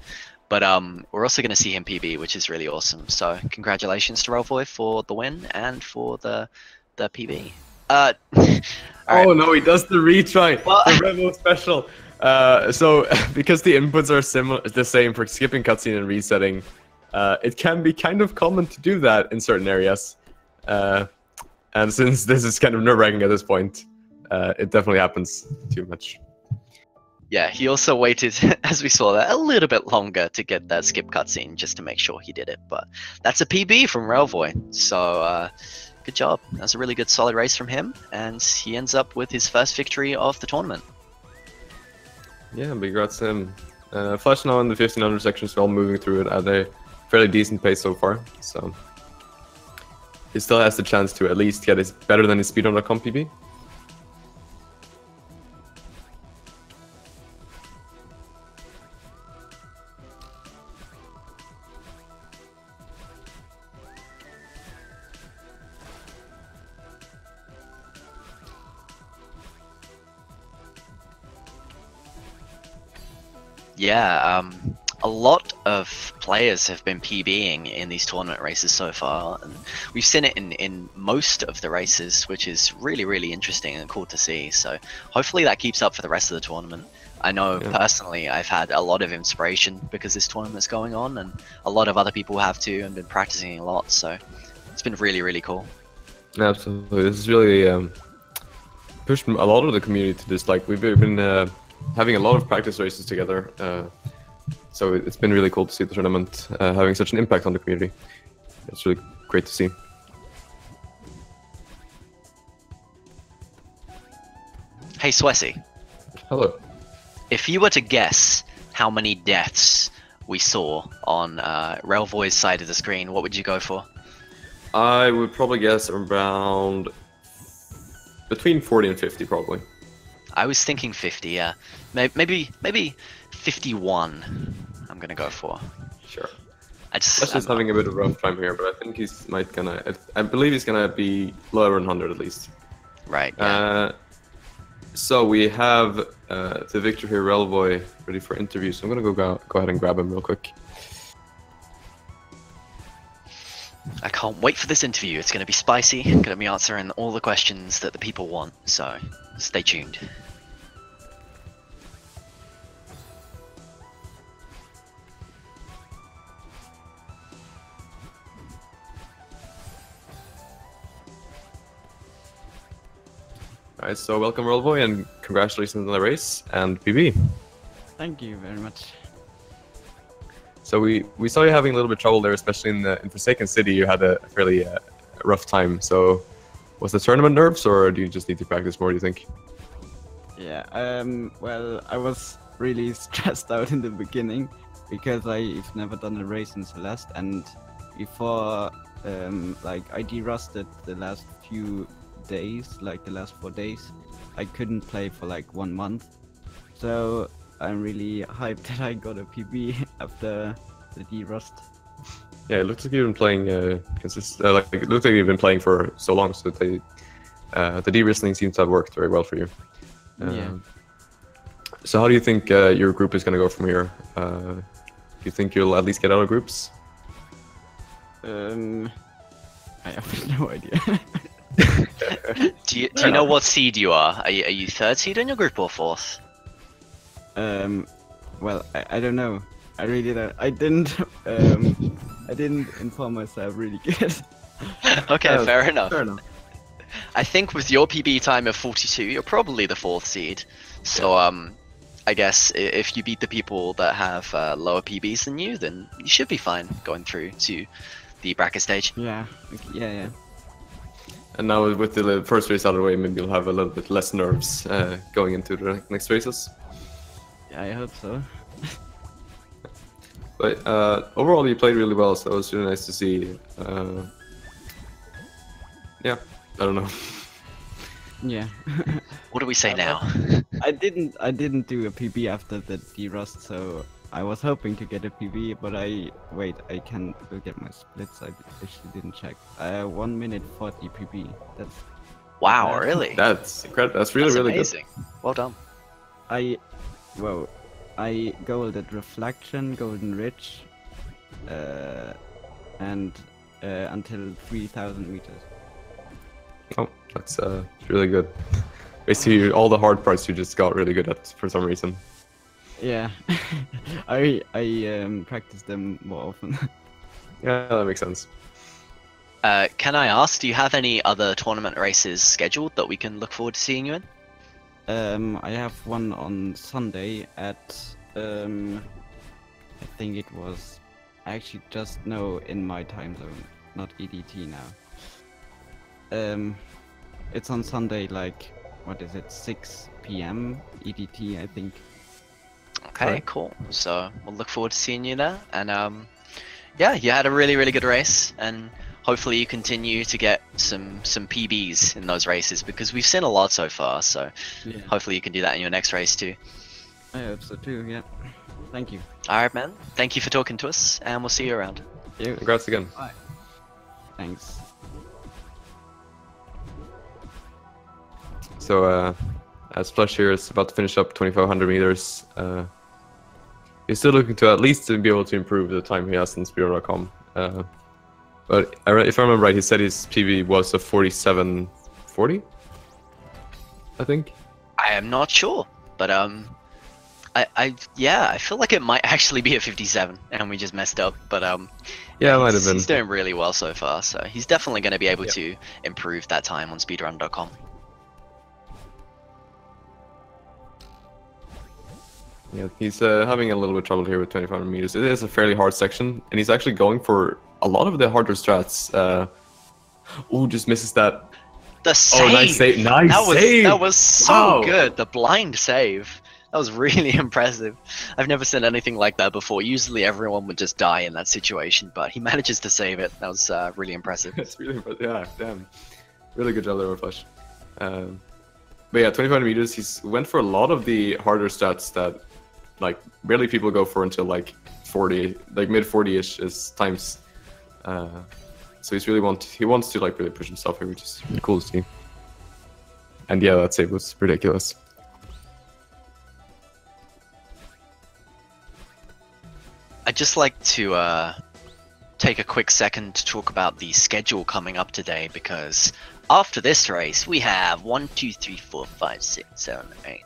S1: but we're also going to see him PB, which is really awesome. So congratulations to Relvoi for the win and for the PB.
S2: Oh
S1: right.
S2: no, he does the retry.
S1: Well,
S2: the Revo special. So because the inputs are the same for skipping cutscene and resetting, it can be kind of common to do that in certain areas. And since this is kind of nerve-wracking at this point, it definitely happens too much.
S1: Yeah, he also waited, as we saw there, a little bit longer to get that skip cutscene just to make sure he did it. But that's a PB from Relvoi, so good job. That's a really good solid race from him, and he ends up with his first victory of the tournament.
S2: Yeah, big congrats to him. Flesh now in the 1500 section, so all moving through it at a fairly decent pace so far. So he still has the chance to at least get his better than his speedrun.com PB.
S1: Yeah, a lot of players have been PBing in these tournament races so far, and we've seen it in most of the races, which is really interesting and cool to see. So hopefully that keeps up for the rest of the tournament. I know personally I've had a lot of inspiration because this tournament's going on, and a lot of other people have too and been practicing a lot, so it's been really cool.
S2: Absolutely, this is really pushed a lot of the community to this. Like, we've been having a lot of practice races together, so it's been really cool to see the tournament having such an impact on the community. It's really great to see.
S1: Hey Swessy.
S2: Hello.
S1: If you were to guess how many deaths we saw on Relvoi's side of the screen, what would you go for?
S2: I would probably guess around between 40 and 50, probably.
S1: I was thinking 50, yeah. Maybe 51. I'm gonna go for.
S2: Sure.
S1: I'm
S2: just having a bit of a rough time here, but I think he's I believe he's gonna be lower than 100 at least.
S1: Right. Yeah.
S2: So we have the victor here, Relvoi, ready for interview. So I'm gonna go ahead and grab him real quick.
S1: I can't wait for this interview. It's gonna be spicy. I'm gonna be answering all the questions that the people want. So stay tuned.
S2: Alright, so welcome Relvoi and congratulations on the race and PB.
S3: Thank you very much.
S2: So we saw you having a little bit of trouble there, especially in Forsaken City. You had a fairly rough time. So was the tournament nerves, or do you just need to practice more, do you think?
S3: Yeah, well, I was really stressed out in the beginning because I've never done a race in Celeste, and before like I de-rusted the last few days, like the last 4 days, I couldn't play for like 1 month. So I'm really hyped that I got a PB after the de-rust.
S2: Yeah, it looks like you've been playing like it looks like you've been playing for so long, so the de-risting seems to have worked very well for you.
S3: Yeah.
S2: So how do you think your group is going to go from here? Do you think you'll at least get out of groups?
S3: I have no idea.
S1: Do you know what seed you are? Are you third seed in your group or fourth?
S3: Well, I don't know. I really don't. I didn't inform myself really good.
S1: Okay, fair enough.
S3: Fair enough.
S1: I think with your PB time of 42, you're probably the fourth seed. So I guess if you beat the people that have lower PBs than you, then you should be fine going through to the bracket stage.
S3: Yeah. Yeah.
S2: And now with the first race out of the way, maybe you'll have a little bit less nerves going into the next races.
S3: Yeah, I hope so.
S2: But overall, you played really well, so it was really nice to see. Yeah, I don't know.
S3: Yeah.
S1: What do we say now?
S3: I didn't do a PB after the de-rust, so I was hoping to get a PB, but I can will get my splits. I actually didn't check. 1 minute 40 PB. That's
S1: Wow,
S3: bad.
S1: really?
S2: That's incredible. That's really really
S1: amazing. Well done.
S3: I gold at Reflection, Golden Ridge, and until 3,000 meters.
S2: good. Oh, that's really good. Basically, all the hard parts you just got really good at for some reason.
S3: Yeah, I practice them more often.
S2: Yeah, that makes sense.
S1: Can I ask, do you have any other tournament races scheduled that we can look forward to seeing you in?
S3: I have one on Sunday at I think it was, I actually just know in my time zone, not EDT now. It's on Sunday, like, what is it, 6 p.m. EDT, I think.
S1: Okay,
S2: Alright.
S1: cool. So we'll look forward to seeing you there. And yeah, you had a really, really good race, and hopefully you continue to get some PBs in those races, because we've seen a lot so far. So
S3: Yeah,
S1: hopefully you can do that in your next race too.
S3: I hope so too. Yeah, thank you.
S1: All right, man. Thank you for talking to us, and we'll see you around.
S3: You.
S2: Congrats again.
S3: Thanks.
S2: So, as Flesh here is about to finish up 2,500 meters, he's still looking to at least to be able to improve the time he has in speedrun.com. But if I remember right, he said his PB was a 47:40, I think.
S1: I am not sure, but I feel like it might actually be a 57, and we just messed up. But
S2: Yeah, it might have been.
S1: He's doing really well so far, so he's definitely going to be able to improve that time on speedrun.com.
S2: Yeah, he's having a little bit of trouble here with 2,500 meters. It is a fairly hard section, and he's actually going for a lot of the harder strats. Ooh, just misses that.
S1: The save!
S2: Oh, nice save! Nice save!
S1: That was so
S2: Wow.
S1: good. The blind save. That was really impressive. I've never seen anything like that before. Usually everyone would just die in that situation, but he manages to save it. That was really impressive.
S2: It's really impressive. Yeah, damn. Really good job there, Flesh. But yeah, 2,500 meters, he's went for a lot of the harder stats that like barely people go for until like 40, like mid 40-ish is times. So he wants to like really push himself here, which is really cool to see. And yeah, that save was ridiculous.
S1: I'd just like to take a quick second to talk about the schedule coming up today, because after this race we have 1, 2, 3, 4, 5, 6, 7, 8.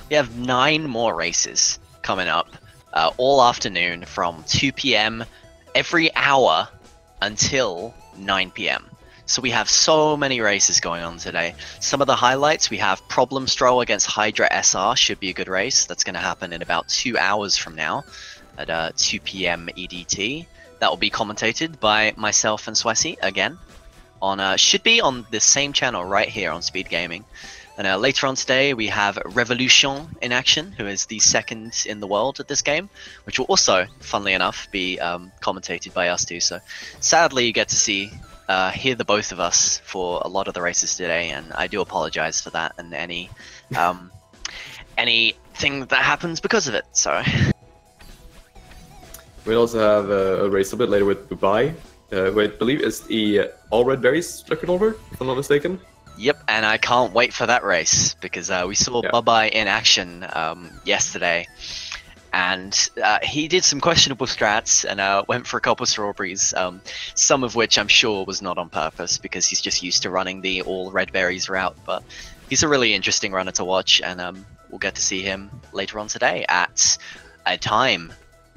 S1: We have 9 more races coming up all afternoon from 2 p.m. every hour until 9 p.m. So we have so many races going on today. Some of the highlights, we have Problem Stroll against Hydra SR, should be a good race. That's going to happen in about 2 hours from now at 2 p.m. EDT. That will be commentated by myself and Swessy again. Should be on the same channel right here on Speed Gaming. And later on today we have Revolution in action, who is the second in the world at this game, which will also, funnily enough, be commentated by us too. So sadly you get to hear the both of us for a lot of the races today, and I do apologize for that and anything that happens because of it. So
S2: We also have a race a bit later with Dubai, who I believe is the All Red Berries record holder, if I'm not mistaken.
S1: Yep, and I can't wait for that race, because we saw Bye-Bye in action yesterday, and he did some questionable strats and went for a couple of strawberries, some of which I'm sure was not on purpose, because he's just used to running the all red berries route. But he's a really interesting runner to watch, and we'll get to see him later on today at a time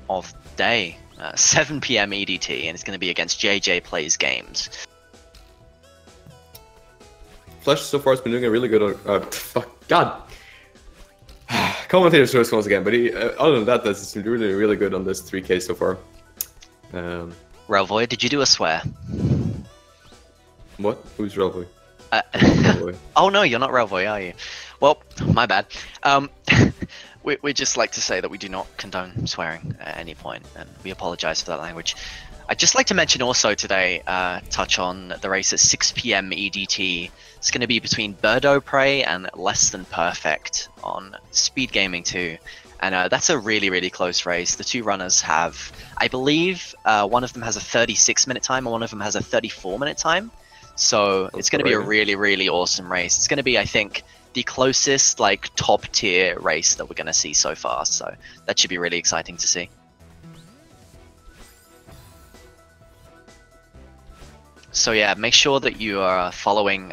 S1: of day, 7 p.m. EDT, and it's going to be against JJ Plays Games.
S2: Flesh so far has been doing a really good. God. Commentator's choice once again, but he, other than that, that's been really, really good on this 3K so far.
S1: Relvoi, did you do a swear?
S2: What? Who's Relvoi?
S1: Oh no, you're not Relvoi, are you? Well, my bad. We just like to say that we do not condone swearing at any point, and we apologize for that language. I'd just like to mention also today, touch on the race at 6 p.m. EDT. It's going to be between Birdo Prey and Less Than Perfect on Speed Gaming 2. And that's a really, really close race. The two runners have, I believe, one of them has a 36-minute time and one of them has a 34-minute time. So it's going to be a really, really awesome race. It's going to be, I think, the closest like top tier race that we're going to see so far. So that should be really exciting to see. So yeah, make sure that you are following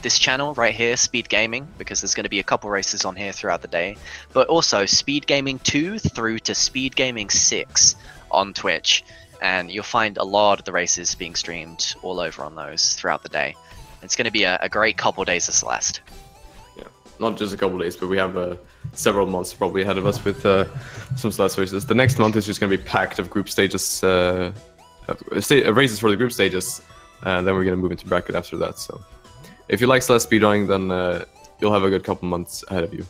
S1: this channel right here, Speed Gaming, because there's going to be a couple races on here throughout the day. But also Speed Gaming 2 through to Speed Gaming 6 on Twitch. And you'll find a lot of the races being streamed all over on those throughout the day. It's going to be a great couple days of Celeste.
S2: Yeah, not just a couple days, but we have several months probably ahead of us with some Celeste races. The next month is just going to be packed of group stages, races for the group stages, and then we're going to move into bracket after that. So if you like Celeste speedrunning, then you'll have a good couple months ahead of you.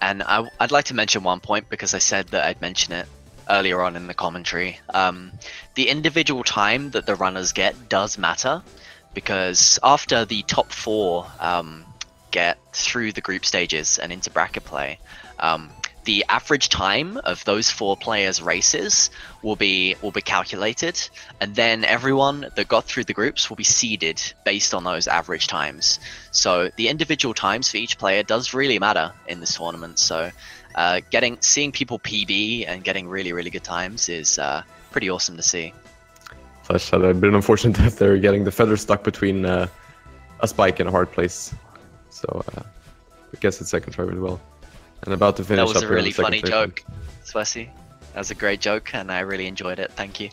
S1: And I'd like to mention one point, because I said that I'd mention it earlier on in the commentary. The individual time that the runners get does matter, because after the top 4 get through the group stages and into bracket play, the average time of those 4 players' races will be calculated, and then everyone that got through the groups will be seeded based on those average times. So the individual times for each player does really matter in this tournament. So seeing people PB and getting really, really good times is pretty awesome to see.
S2: Flesh had a bit of unfortunate death there, getting the feather stuck between a spike and a hard place. So I guess it's second try really well. And about to finish.
S1: That was
S2: up
S1: a really funny joke, Swessy. That was a great joke, and I really enjoyed it. Thank you.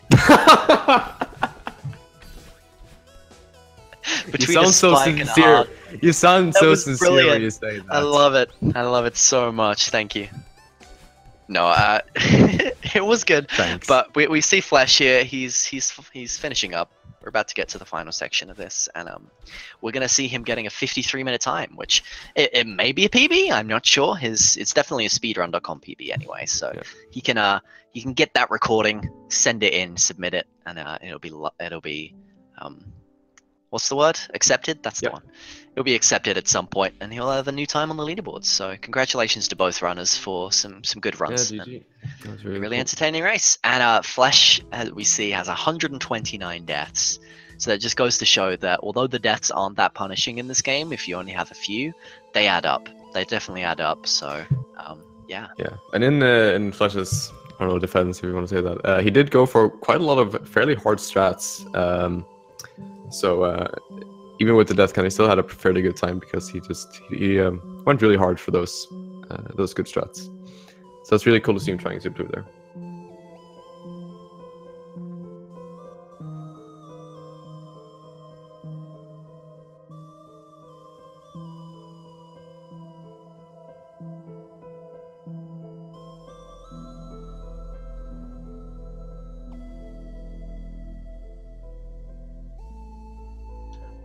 S2: You sound so sincere. You sound so sincere when you say that.
S1: I love it. I love it so much. Thank you. No, it was good.
S2: Thanks.
S1: But we see Flesh here. He's finishing up. We're about to get to the final section of this, and we're gonna see him getting a 53-minute time, which it may be a PB. I'm not sure. It's definitely a speedrun.com PB anyway. So yeah. He can get that recording, send it in, submit it, and it'll be what's the word? Accepted? That's the one. It'll be accepted at some point, and he'll have a new time on the leaderboards. So congratulations to both runners for some good runs.
S2: Yeah, GG. That was
S1: really cool. Entertaining race. And Flesh, as we see, has 129 deaths. So that just goes to show that although the deaths aren't that punishing in this game, if you only have a few, they add up. They definitely add up. So yeah. Yeah,
S2: and in Flesh's, I don't know, defense, if you want to say that, he did go for quite a lot of fairly hard strats. So even with the death count, he still had a fairly good time, because he went really hard for those good strats. So it's really cool to see him trying to improve there.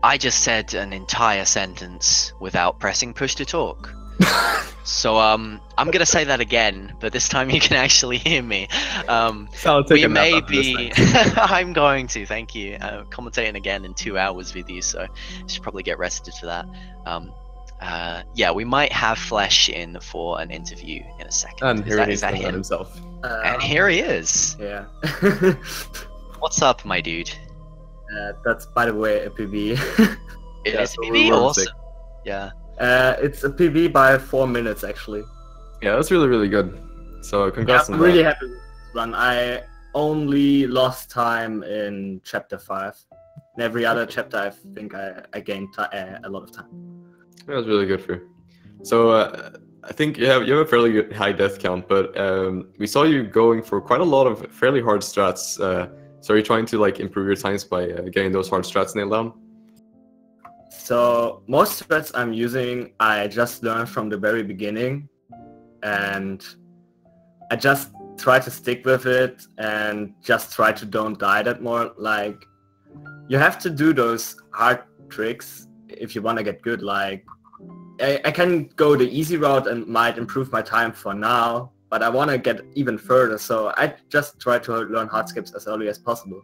S1: I just said an entire sentence without pressing push to talk. So I'm gonna say that again, but this time you can actually hear me. We may be. I'm going to. Thank you. Commentating again in 2 hours with you, so I should probably get rested for that. Yeah, we might have Flesh in for an interview in a second.
S2: And here he is himself.
S1: And here he is.
S4: Yeah.
S1: What's up, my dude?
S4: That's, by the way, a PB.
S1: It is a PB? Awesome. Yeah.
S4: It's a PB by 4 minutes, actually.
S2: Yeah, that's really, really good. So congrats on that.
S4: I'm really happy with this run. I only lost time in chapter 5. In every other chapter, I think I gained a lot of time.
S2: That was really good for you. So I think you have a fairly good high death count, but we saw you going for quite a lot of fairly hard strats. So are you trying to improve your times by getting those hard strats nailed down?
S4: So most strats I'm using, I just learned from the very beginning, and I just try to stick with it and just try to don't die that more. You have to do those hard tricks if you want to get good. I can go the easy route and might improve my time for now, but I want to get even further, so I just try to learn hard skips as early as possible.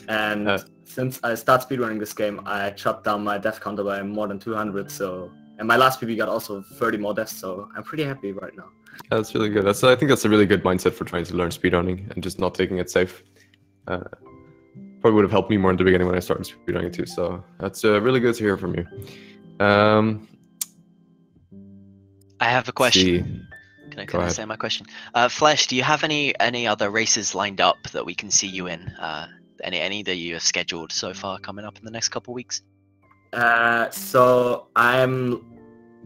S4: And since I start speedrunning this game, I chopped down my death counter by more than 200, so And my last PB got also 30 more deaths, so I'm pretty happy right now.
S2: That's really good. I think that's a really good mindset for trying to learn speedrunning and just not taking it safe. Probably would have helped me more in the beginning when I started speedrunning too. So that's really good to hear from you.
S1: I have a question.
S2: See.
S1: Can I say my question? Flesh, do you have any other races lined up that we can see you in? Any that you have scheduled so far coming up in the next couple weeks?
S4: So I'm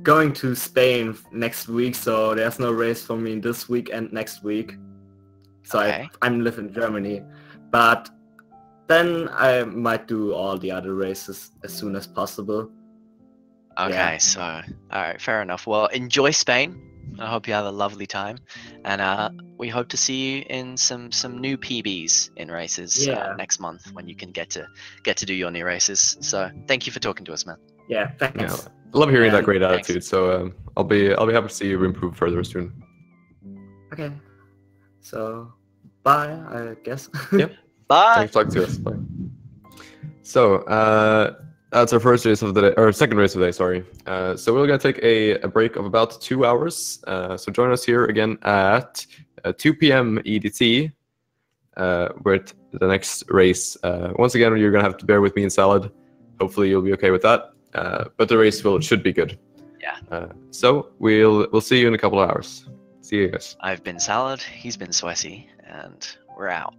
S4: going to Spain next week, so there's no race for me this week and next week. So
S1: Okay.
S4: I'm live in Germany, but then I might do all the other races as soon as possible.
S1: Okay,
S4: Yeah.
S1: so all right, fair enough. Well, enjoy Spain. I hope you have a lovely time, and we hope to see you in some new PBs in races
S4: Yeah.
S1: next month when you can get to do your new races. So thank you for talking to us, man.
S4: Yeah, thanks.
S2: Yeah, I love hearing that
S4: And
S2: great
S1: thanks.
S2: attitude. So I'll be happy to see you improve further soon.
S4: Okay. So bye, I guess.
S2: Yep.
S1: Bye.
S2: Thanks for talking to us. Bye. So that's our first race of the day, or second race of the day. Sorry. So we're gonna take a break of about 2 hours. So join us here again at 2 p.m. EDT with the next race. Once again, you're gonna have to bear with me in Salad. Hopefully, you'll be okay with that. But the race should be good.
S1: Yeah.
S2: So we'll see you in a couple of hours. See you guys.
S1: I've been Salad. He's been Sweaty, and we're out.